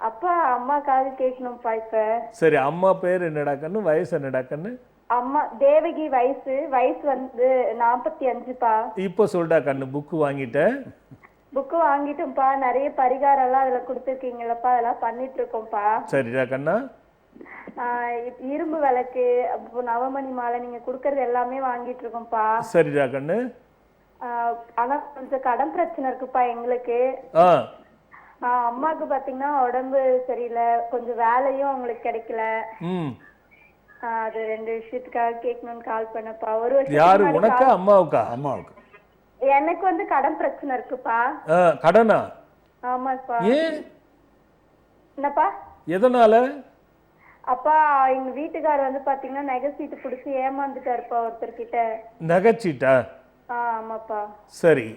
அப்பா அம்மாக்காக கேட்கணும்ப்பா. இப்ப சரி, அம்மா பேர் என்னடா கண்ணு? வயசு என்னடா கண்ணு? அம்மா தேவகி. வயசு வந்து 45பா. இப்போ சொல்டா கண்ணு. புக்கு வாங்கிட்டேன். புக்கு வாங்கிட்டோம்ப்பா. நிறைய பரிகாரம் எல்லாம் அதுல கொடுத்துருக்கீங்களப்பா, அதெல்லாம் பண்ணிட்டு இருக்கோம்ப்பா. சரிடா கண்ணா. இரும்பு விளக்கு, அப்போ நவமணி மாலை நீங்க கொடுக்கறது எல்லாமே வாங்கிட்டு இருக்கோம்ப்பா. சரிடா கண்ணு. ஆனா கொஞ்சம் கடன் பிரச்சனை இருக்குப்பா எங்களுக்கு. அம்மாவுக்கு பாத்தீங்கன்னா உடம்பு சரியில்லை, கொஞ்சம் வேலையும் அவங்களுக்கு கிடைக்கல. அது 2 விஷயத்துக்காக கேட்கணும்னு கால் பண்ணப்பா. ஒரு வருஷம். யாரு, உனக்கா அம்மாவுக்கா? அம்மாவுக்கு. எனக்கு வந்து கடன் பிரச்சனை இருக்குப்பா. கடனா? ஆமாப்பா. ஏன்? என்னப்பா? எதனால? அப்பா எங்க வீட்டுக்காரர் வந்து பாத்தீங்கன்னா நகைச்சீட்டு பிடிச்சி ஏமாந்துட்டாருப்பா ஒருத்தர்கிட்ட. நகைச்சீட்டா? ஆமாப்பா. சரி.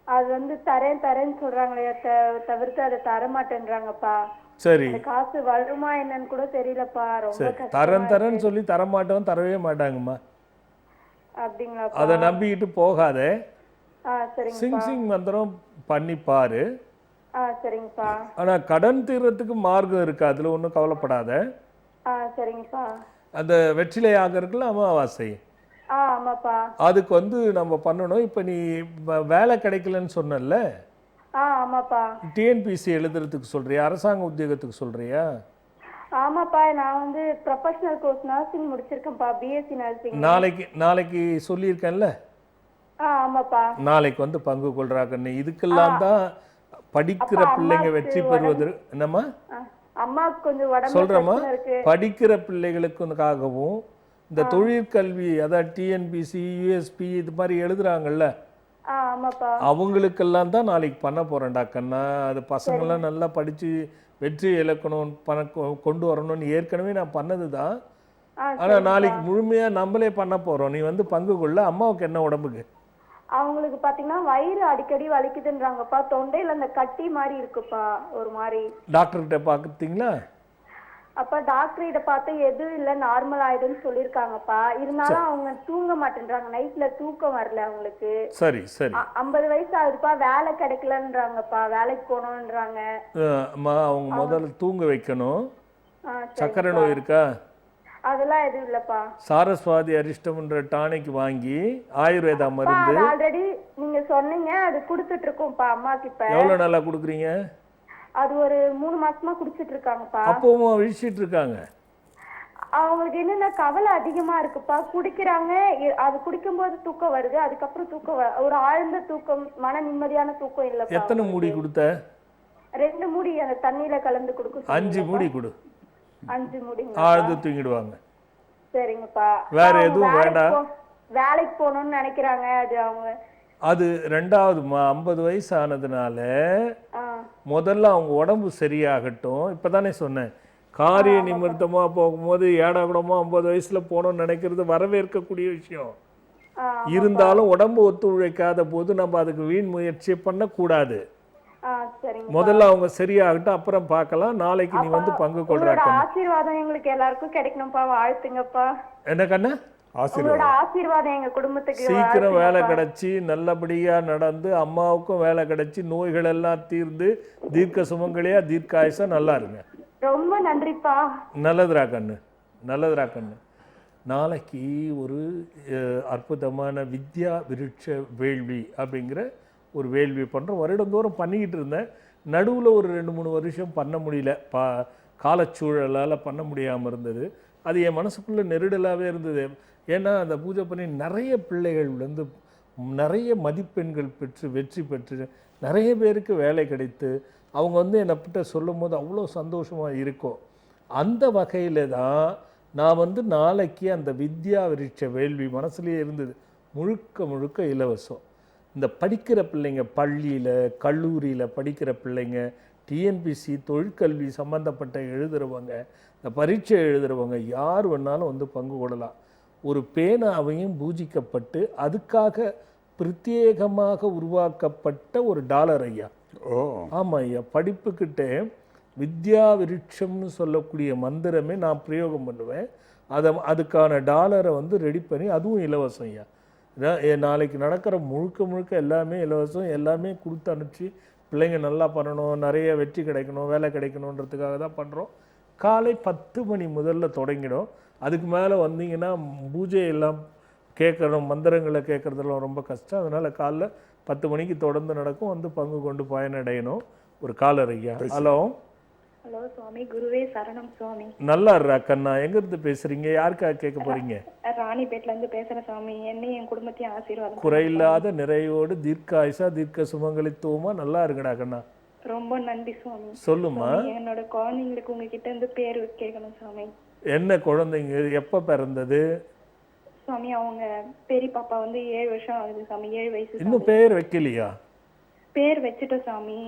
அது வந்து தரேன்னு சொல்றாங்களே தவிர்த்து அதை தர மாட்டேன்றாங்கப்பா. சரி. காசு வருமா என்னன்னு கூட தெரியலப்பா. ரொம்ப தரேன்னு சொல்லி தரமாட்டோம், தரவே மாட்டாங்கம்மா. அப்படிங்களா? அதை நம்பிக்கிட்டு போகாத. சரிங்க. சிங் மந்திரம் பண்ணி பாரு. சரிங்கப்பா. ஆனா கடன் தீர்றதுக்கு மார்க்கம் இருக்கு, அதுல ஒன்றும் கவலைப்படாத. சரிங்கப்பா. அந்த வெற்றிலை ஆகிறதுக்குள்ள அமாவாசை. ஆமாப்பா. அதுக்கு வந்து நம்ம பண்ணணும். இப்போ நீ வேலை கிடைக்கலன்னு சொன்னல. ஆமாப்பா. டிஎன்பிசி எழுதுறதுக்கு சொல்றியா, அரசாங்க உத்தியோகத்துக்கு சொல்றியா? ஆமாப்பா, நான் வந்து ப்ரொஃபஷனல் கோர்ஸ் நர்சிங் முடிச்சிருக்கேன்ப்பா, பிஎஸ்சி நர்சிங். நாளைக்கு சொல்லியிருக்கேன்ல. ஆமாப்பா. நாளைக்கு வந்து பங்கு கொள்றாங்கன்னு. இதுக்கெல்லாம் தான் படிக்கிற பிள்ளைங்க வெற்றி பெறுவது. என்னம்மா? அம்மாவுக்கு கொஞ்சம் உடம்பு சொல்றேம்மா, இருக்கு. படிக்கிற பிள்ளைகளுக்காகவும் இந்த தொழிற்கல்வி, அதாவது டிஎன்பிசி, யூஎஸ்பி இது மாதிரி எழுதுறாங்கல்ல, அவங்களுக்கெல்லாம் தான் நாளைக்கு பண்ண போறேன்டா கண்ணா. அது பசங்களாம் நல்லா படிச்சு வெற்றி இலக்கணும், கொண்டு வரணும்னு ஏற்கனவே நான் பண்ணது தான். ஆனா நாளைக்கு முழுமையா நம்மளே பண்ண போறோம். நீ வந்து பங்கு கொள்ள. அம்மாவுக்கு என்ன உடம்புக்கு? அவங்களுக்கு பாத்தீங்கன்னா வயிறு அடிக்கடி வலிக்குதுன்றாங்கப்பா. தொண்டையில அந்த கட்டி மாதிரி இருக்குப்பா ஒரு மாதிரி. டாக்டர்கிட்ட பாத்தீங்களா? அப்ப டாக்டர் கிட்ட பார்த்து எதுவும் இல்ல, நார்மல் ஆயிடும்னு சொல்லிருக்காங்கப்பா. இருந்தாலும் அவங்க தூங்க மாட்டேன்றாங்க, நைட்ல தூக்கம் வரல அவங்களுக்கு. சரி சரி. 50 வயசு ஆகுதுப்பா, வேலை கிடைக்கலன்றாங்கப்பா, வேலைக்கு போகணும்ன்றாங்க. அவங்க முதல்ல தூங்க வைக்கணும். சக்கரை நோய் இருக்கா? அதெல்லாம் எதுவும் இல்லப்பா. சாரஸ்வாதி அரிஷ்டம்ன்ற டானிக் வாங்கி ஆயுர்வேதா மருந்து ஆல்ரெடி நீங்க சொன்னீங்க, அது கொடுத்துட்டு இருக்கோம்ப்பா அம்மாக்கு. இப்ப எவ்வளவு நாளா கொடுக்குறீங்க? அது ஒரு 3 மாசமா குடிச்சிட்டு இருக்காங்கப்பா. அப்பவும் அழிச்சிட்டு இருக்காங்க. அவங்களுக்கு என்னன்னா கவலை அதிகமா இருக்குப்பா. குடிக்கிறாங்க, அது குடிக்கும்போது தூக்கம் வருது, அதுக்கப்புறம் தூக்கம் ஒரு ஆழ்ந்த தூக்கம், மன நிம்மதியான தூக்கம் இல்லப்பா. எத்தனை மூடி கொடுத்த? 2 மூடி அந்த தண்ணியில கலந்து கொடுக்க. 5 மூடி கொடு. 5 மூடி ஆழ்ந்து தூங்கிடுவாங்க. சரிங்கப்பா. வேற எதுவும் வேண்டாம். வேலைக்கு போகணும்னு நினைக்கிறாங்க. அது ரெண்டாவது 50 வயசு ஆனதுனால முதல்ல அவங்க உடம்பு சரியாகட்டும். இப்பதானே சொன்னேன், காரிய நிமித்தமா போகும்போது ஏடாகுடமா 50 வயசுல போகணும்னு நினைக்கிறது வரவேற்கக்கூடிய விஷயம். இருந்தாலும் உடம்பு ஒத்துழைக்காத போது நம்ம அதுக்கு வீண் முயற்சி பண்ணக்கூடாது. முதல்ல அவங்க சரியாகட்டும், அப்புறம் பார்க்கலாம். நாளைக்கு நீ வந்து பங்கு கொள்றாங்க. ஆசீர்வாதம் எங்களுக்கு எல்லாருக்கும் கிடைக்கணும்ப்பா, வாழ்த்துங்கப்பா. என்ன கண்ணா? ஆசீர்வாதம் எங்க குடும்பத்துக்கு சீக்கிரம் வேலை கிடைச்சி நல்லபடியா நடந்து அம்மாவுக்கும் வேலை கிடைச்சி நோய்கள் எல்லாம் தீர்ந்து தீர்க்க சுமங்கலியா தீர்க்காயசா நல்லா இருங்க. ரொம்ப நன்றிப்பா. நல்லதுரா கண்ணு, நல்லதுரா கண்ணு. நாளைக்கு ஒரு அற்புதமான வித்யா விருட்ச வேள்வி அப்படிங்கிற ஒரு வேள்வி பண்ணுறோம். வருடந்தோறும் பண்ணிக்கிட்டு இருந்தேன். நடுவில் ஒரு 2-3 வருஷம் பண்ண முடியல, காலச்சூழலால் பண்ண முடியாமல் இருந்தது. அது என் மனசுக்குள்ளே நெருடலாகவே இருந்தது. ஏன்னா அந்த பூஜை பண்ணி நிறைய பிள்ளைகள் வந்து நிறைய மதிப்பெண்கள் பெற்று வெற்றி பெற்று நிறைய பேருக்கு வேலை கிடைத்து அவங்க வந்து என்னை கிட்ட சொல்லும் போது அவ்வளோ சந்தோஷமாக இருக்கும். அந்த வகையில் தான் நான் வந்து நாளைக்கு அந்த வித்யா விருட்ச வேள்வி மனசுலேயே இருந்தது. முழுக்க முழுக்க இலவசம். இந்த படிக்கிற பிள்ளைங்க, பள்ளியில் கல்லூரியில் படிக்கிற பிள்ளைங்க, டிஎன்பிசி தொழிற்கல்வி சம்மந்தப்பட்ட எழுதுகிறவங்க, இந்த பரீட்சை எழுதுகிறவங்க யார் வேணாலும் வந்து பங்கு கொள்ளலாம். ஒரு பேனாவையும் பூஜிக்கப்பட்டு அதுக்காக பிரத்யேகமாக உருவாக்கப்பட்ட ஒரு டாலர் ஐயா. ஆமாம் ஐயா, படிப்புக்கிட்டே வித்யா விருட்சம்னு சொல்லக்கூடிய மந்திரமே நான் பிரயோகம் பண்ணுவேன். அதுக்கான டாலரை வந்து ரெடி பண்ணி, அதுவும் இலவசம் ஐயா. நாளைக்கு நடக்கிற முழுக்க முழுக்க எல்லாமே இலவசம். எல்லாமே கொடுத்து அனுப்பிச்சு பிள்ளைங்க நல்லா பண்ணணும், நிறைய வெற்றி கிடைக்கணும், வேலை கிடைக்கணுன்றதுக்காக தான் பண்ணுறோம். காலை 10 மணி முதல்ல தொடங்கிடும். அதுக்கு மேலே வந்தீங்கன்னா பூஜை எல்லாம் கேட்கணும், மந்திரங்களை கேட்குறதெல்லாம் ரொம்ப கஷ்டம். அதனால் காலைல 10 மணிக்கு தொடர்ந்து நடக்கும். வந்து பங்கு கொண்டு பயனடையணும். ஒரு காலர் ஐயா. ஹலோ. ஹலோ சுவாமி, குருவே சரணம் சுவாமி. நல்லா இருக்கா கண்ணா? எங்கேருந்து பேசுகிறீங்க? யாருக்காக கேட்க போகிறீங்க? ராணிப்பேட்டிலேருந்து பேசுகிறேன் சுவாமி. என்னையும் என் குடும்பத்தையும் ஆசீர்வாதம். குறையில்லாத நிறையோடு தீர்க்காயுசா தீர்க்க சுமங்கலித்துவமா நல்லா இருக்குடா கண்ணா. ரொம்ப நன்றி சுவாமி. சொல்லுமா. என்னோட குழந்தைங்களுக்கு உங்ககிட்ட இருந்து பேர் கேட்கணும் சுவாமி. என்ன குழந்தைங்க? எப்போ பிறந்தது சுவாமி? அவங்க பெரிய பாப்பா வந்து 7 வருஷம் ஆகுது சாமி. 7 வயசு. இன்னும் பேர் வைக்கலையா? பேர் வச்சுட்டோம் சாமி.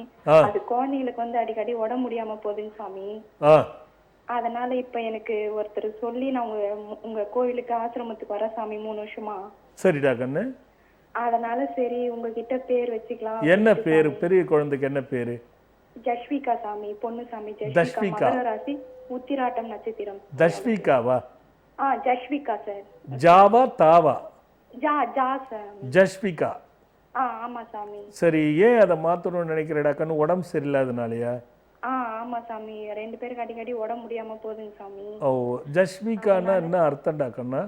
அது குழந்தைங்களுக்கு வந்து அடிக்கடி உடம்பு முடியாம போகுதுங்க சாமி. அதனால இப்ப எனக்கு ஒருத்தர் சொல்லி நான் உங்க கோவிலுக்கு ஆசிரமத்துக்கு வர சாமி 3 வருஷமா. சரிடா கண்ணு. அதனால சரி உங்ககிட்ட பேர் வச்சுக்கலாம். என்ன பேரு? பெரிய குழந்தைக்கு என்ன பேரு? ஜஸ்விகா சாமி. பொண்ணு சாமி. ஜஸ்விகா. மகர ராசி, உத்திராட்டம் நட்சத்திரம். ஜஸ்விகாவா? ஜஸ்விகா சார். ஜாவா தாவா? ஜா சார். ஜஸ்விகா. ஆமா சாமி. சரி, ஏன் அதை மாத்தணும்னு நினைக்கிறடா கண்ணு? உடம்பு சரியில்லாதனாலயா? ஆமா சாமி. 2 பேருக்கு அடிக்கடி உடம்பு முடியாம போகுதுங்க சாமி. ஓ, ஜஸ்விகானா என்ன அர்த்தம்டா கண்ணா?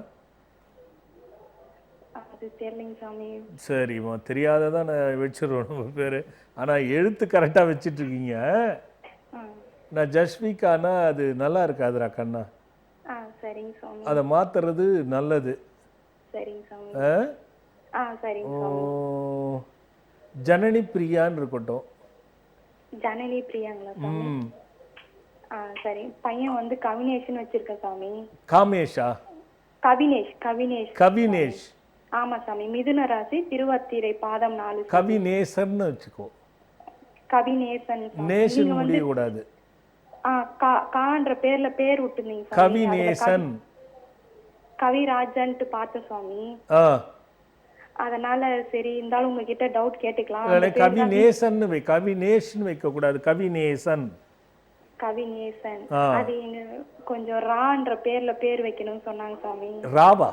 அது தெரியலங்க சாமி. சரிம்மா, தெரியாததான் நான் வச்சிருவோம் நம்ம பேர். ஆனால் எழுத்து கரெக்டாக வச்சிட்டு இருக்கீங்க. நான் ஜஸ்விகானா அது நல்லா இருக்காதுடா கண்ணா. சரிங்க சாமி. அதை மாத்துறது நல்லது. சரிங்க சாமி. சரிங்க சாமி. ஜனனி பிரியான்னு இருக்கட்டும். ஜனனி பிரியாங்களா சாமி? சரி. பையன் வந்து கவினேஷ்னு வச்சிருக்கேன் சாமி. காமேஷா? கவினேஷ். கவினேஷ். ஆமா சாமி. மிதுன ராசி, திருவத்திரை பாதம் 4. கவிநேசன்னு வச்சுக்கோ. கவிநேசன். நேசன் முடிய கூடாது. கான்ற பேர்ல பேர் விட்டுனீங்க. கவிநேசன். கவிராஜன்ட்டு பார்த்த சுவாமி. அதனால சரி இருந்தாலும் உங்ககிட்ட டவுட் கேட்டுக்கலாம். கவிநேசன் வை. கவிநேஷ்னு வைக்க கூடாது. கவிநேசன். கவிநேசன். அது கொஞ்சம் ரான்ற பேர்ல பேர் வைக்கணும்னு சொன்னாங்க சாமி. ராவா?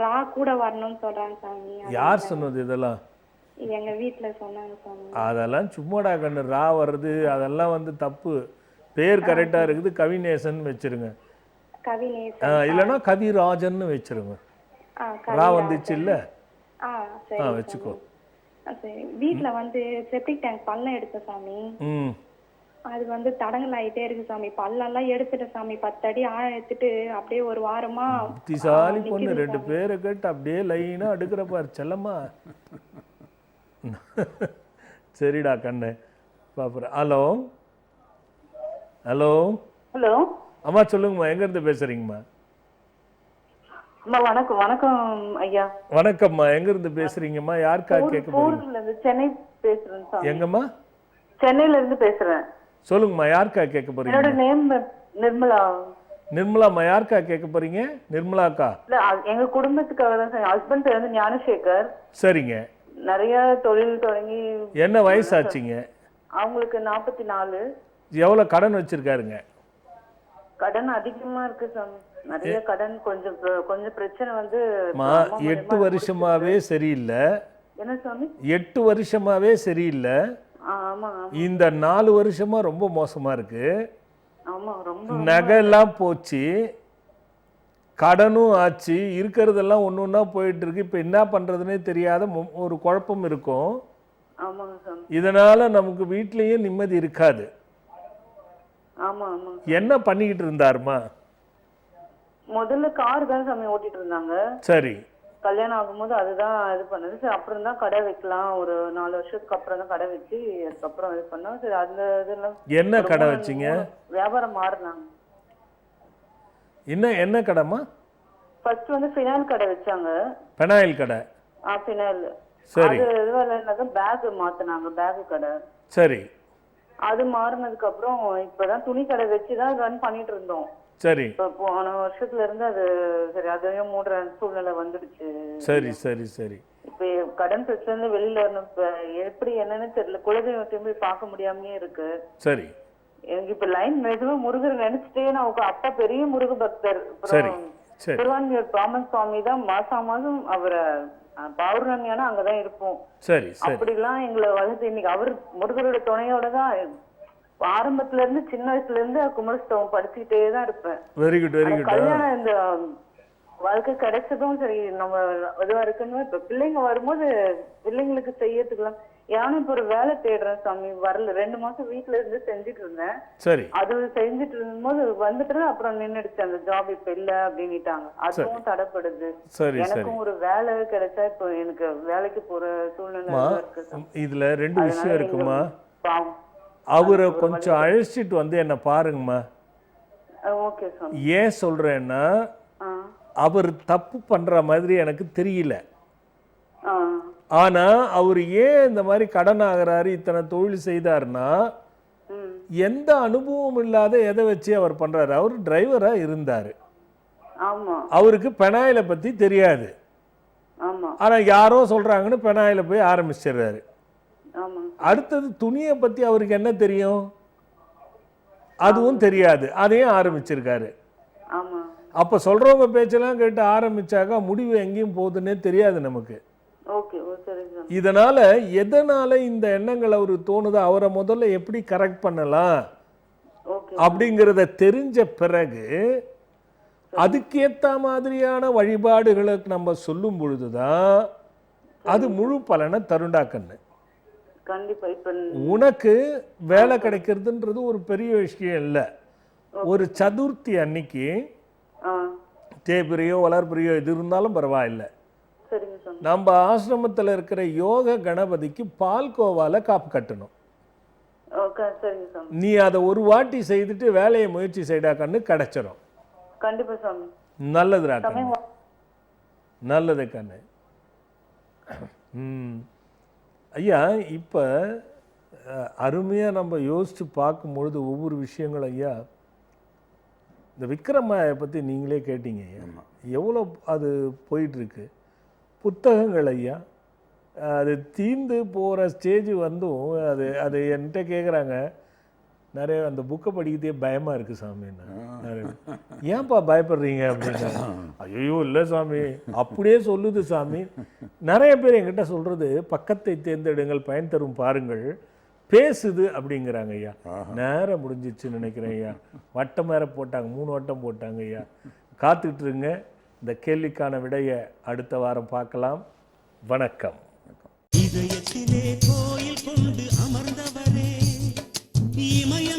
ரா கூட வரணும்னு சொல்றாங்க சாமி. யார் சொன்னது இதெல்லாம்? எங்க வீட்டுல சொன்னாங்க சாமி. அதெல்லாம் சும்மாடா கண்ணு. ரா வர்றது அதெல்லாம் வந்து தப்பு. பேர் கரெக்டா இருக்குது. கவிநேசன் வச்சிருங்க. கவிநேசன். இல்லைன்னா கவிராஜன் வச்சிருங்க. ரா வந்துச்சு இல்ல? வச்சுக்கோ. சரி. வீட்டுல வந்து செப்டிக் டேங்க் பள்ளம் எடுத்த சாமி. அது வந்து தடங்கல் ஆயிட்டே இருக்கு சாமி. பல்லெல்லாம் எடுத்துட்ட சாமி. 10 அடி ஆழம் எடுத்துட்டு அப்படியே ஒரு வாரமா. புத்திசாலி பொண்ணு. 2 பேரை கேட்டு அப்படியே லைனா அடுக்கிற பாரு செல்லம்மா. சரிடா கண்ணு, பாப்புறேன். ஹலோ. ஹலோ. ஹலோ. அம்மா சொல்லுங்கம்மா, எங்க இருந்து பேசுறீங்கம்மா? அம்மா வணக்கம். வணக்கம் ஐயா. வணக்கம்மா, எங்க இருந்து பேசுறீங்கம்மா? யாருக்காக கேட்க போறீங்க? சென்னை பேசுறேன். எங்கம்மா? சென்னையில இருந்து பேசுறேன். சொல்லுங்கம்மா, யாருக்காக கேட்க போறீங்க? என்னோட நேம் நிர்மலா. நிர்மலாம்மா, யாருக்காக கேட்க போறீங்க? நிர்மலாக்கா? இல்ல, எங்க குடும்பத்துக்காக தான் சார். ஹஸ்பண்ட் பேர் வந்து ஞானசேகர். சரிங்க. நிறைய தொழில் தொடங்கி. என்ன வயசாச்சுங்க? அவங்களுக்கு 44. எவ்வளவு கடன் வச்சிருக்காருங்க? கடன் அதிகமா இருக்கு சாமி. நிறைய கடன். கொஞ்சம் பிரச்சனை வந்து 8 வருஷமாவே சரியில்லை. என்ன சாமி? 8 வருஷமாவே சரியில்லை. இந்த 4 வருஷமா ரொம்ப மோசமா இருக்கு. நகைலாம் போச்சு, கடனும் ஆச்சு, இருக்கிறதெல்லாம் ஒன்னொன்னா போயிட்டு இருக்கு. இப்ப என்ன பண்றதுன்னே தெரியாத ஒரு குழப்பம் இருக்கும். இதனால நமக்கு வீட்லயும் நிம்மதி இருக்காது. என்ன பண்ணிக்கிட்டு இருந்தாருமா? முதல்ல கார் தான் சாமி ஓட்டிட்டு இருந்தாங்க. சரி. கல்யாணம் ஆகும்போது அதுதான் இது பண்ணது. சரி, அப்புறம் தான் கடை வைக்கலாம். ஒரு 4 வருஷத்துக்கு அப்புறம் தான் கடை வச்சு அதுக்கப்புறம் இது பண்ணோம். சரி, அந்த இதெல்லாம். என்ன கடை வச்சீங்க? வியாபாரம் மாறினாங்க. என்ன கடைமா? ஃபர்ஸ்ட் வந்து ஃபினாயில் கடை வச்சாங்க. பெனாயில் கடை. ஃபினாயில். சரி. அது இதுவரை என்னது பேக் மாத்துனாங்க, பேக் கடை. சரி. அது மாறினதுக்கு அப்புறம் இப்பதான் துணி கடை வச்சுதான் ரன் பண்ணிட்டு இருந்தோம். சரி. இப்போ போன வருஷத்துல இருந்து அது சரி அதையும் மூடுற சூழ்நிலை வந்துடுச்சு. சரி சரி சரி. இப்ப கடன் பிரச்சனை வெளியில வரணும். இப்ப எப்படி என்னன்னு தெரியல, குலதெய்வத்தையும் போய் பார்க்க முடியாமயே இருக்கு. சரி. எனக்கு இப்ப லைன் மெதுவா முருகர் நினைச்சிட்டே நான் அப்பா பெரிய முருக பக்தர். சரி சரி. திருவான்மியூர் பாமன் சுவாமி தான் மாசம் அவரை பௌர்ணமியானா அங்கதான் இருப்போம். சரி சரி. அப்படிலாம் எங்களை வளர்த்து இன்னைக்கு அவர் முருகரோட துணையோட தான் ஆரம்பத்துல இருந்து சின்ன வயசுல இருந்து குமரஸ்தவம் படிச்சுக்கிட்டே தான் இருப்பேன். Very good very good. கல்யாணம் இந்த வாழ்க்கை கிடைச்சதும் சரி நம்ம இதுவா இருக்குன்னு இப்ப பிள்ளைங்க வரும்போது பிள்ளைங்களுக்கு செய்யறதுக்குலாம் யானும் இப்ப ஒரு வேலை தேடுறேன் சாமி. வரல 2 மாசம் வீட்டுல இருந்து செஞ்சுட்டு இருந்தேன். சரி. அது செஞ்சுட்டு இருக்கும்போது வந்துட்டு அப்புறம் நின்னுடுச்சு அந்த ஜாப் இப்ப இல்ல அப்படின்னுட்டாங்க. அதுவும் தடைப்படுது. எனக்கும் ஒரு வேலை கிடைச்சா இப்ப எனக்கு வேலைக்கு போற சூழ்நிலை இருக்கு. இதுல 2 விஷயம் இருக்குமா. அவரை கொஞ்சம் அழைச்சிட்டு வந்து என்ன பாருங்கம்மா. ஓகே சாமி. ஏன் சொல்றேன்னா அவர் தப்பு பண்ற மாதிரி எனக்கு தெரியல. ஆனா அவர் ஏன் இந்த மாதிரி கடன் ஆகிறாரு, இத்தனை தொழில் செய்தாருன்னா எந்த அனுபவம் இல்லாத எதை வச்சு அவர் பண்றாரு. அவர் டிரைவரா இருந்தாரு. அவருக்கு பெனாயில பத்தி தெரியாது. ஆனா யாரோ சொல்றாங்கன்னு பெனாயில போய் ஆரம்பிச்சிடுறாரு. அடுத்தது துணியை பத்தி அவருக்கு என்ன தெரியும், அதுவும் தெரியாது, அதையும் ஆரம்பிச்சிருக்காரு. அப்ப சொல்றவங்க பேச்செல்லாம் கேட்டு ஆரம்பிச்சாக்கா முடிவு எங்கேயும் போகுதுன்னே தெரியாது நமக்கு. இதனால எதனால இந்த எண்ணங்கள் அவருக்கு தோணுதோ அவரை முதல்ல எப்படி கரெக்ட் பண்ணலாம் அப்படிங்கிறத தெரிஞ்ச பிறகு அதுக்கேத்த மாதிரியான வழிபாடுகளை நம்ம சொல்லும் பொழுதுதான் அது முழு பலனை தருண்டாக்கண்ணு. உனக்கு வேலை கிடைக்கிறதுன்றது ஒரு பெரிய விஷயம் இல்லை. ஒரு சதுர்த்தி அன்னைக்கு தேய்பிரியோ வளர்பிரியோ எது இருந்தாலும் பரவாயில்லை, நம்ம ஆசிரமத்தில் இருக்கிற யோக கணபதிக்கு பால்கோவால காப்பு கட்டணும். நீ அதை ஒரு வாட்டி செய்துட்டு வேலையை முயற்சி செய்டா கண்ணு கிடைச்சிடும். நல்லதுடா கண்ணு, நல்லது கண்ணு. ஐயா இப்போ அருமையாக நம்ம யோசித்து பார்க்கும்பொழுது ஒவ்வொரு விஷயங்களும் ஐயா, இந்த விக்ரமாயை பற்றி நீங்களே கேட்டீங்க ஐயா, எவ்வளோ அது போயிட்டுருக்கு. புத்தகங்கள் ஐயா அது தீர்ந்து போகிற ஸ்டேஜ் வந்தும் அது அது என்கிட்ட கேட்குறாங்க நிறைய, அந்த புக்கை படிக்கிறதே பயமாக இருக்குது சாமின்னு. நிறைய ஏன்ப்பா பயப்படுறீங்க அப்படின்னா, ஐயோ இல்லை சாமி அப்படியே சொல்லுது சாமி. நிறைய பேர் என்கிட்ட சொல்கிறது பக்கத்தை தேர்ந்தெடுங்கள் பயன் தரும் பாருங்கள் பேசுது அப்படிங்கிறாங்க ஐயா. நேரம் முடிஞ்சிச்சுன்னு நினைக்கிறேன் ஐயா. வட்டம் வேற போட்டாங்க, 3 வட்டம் போட்டாங்க ஐயா. காத்துக்கிட்டு இருங்க, இந்த கேள்விக்கான விடையை அடுத்த வாரம் பார்க்கலாம். வணக்கம். இதயத்திலே கோயில் கொண்டு அமர்ந்தவரே இமய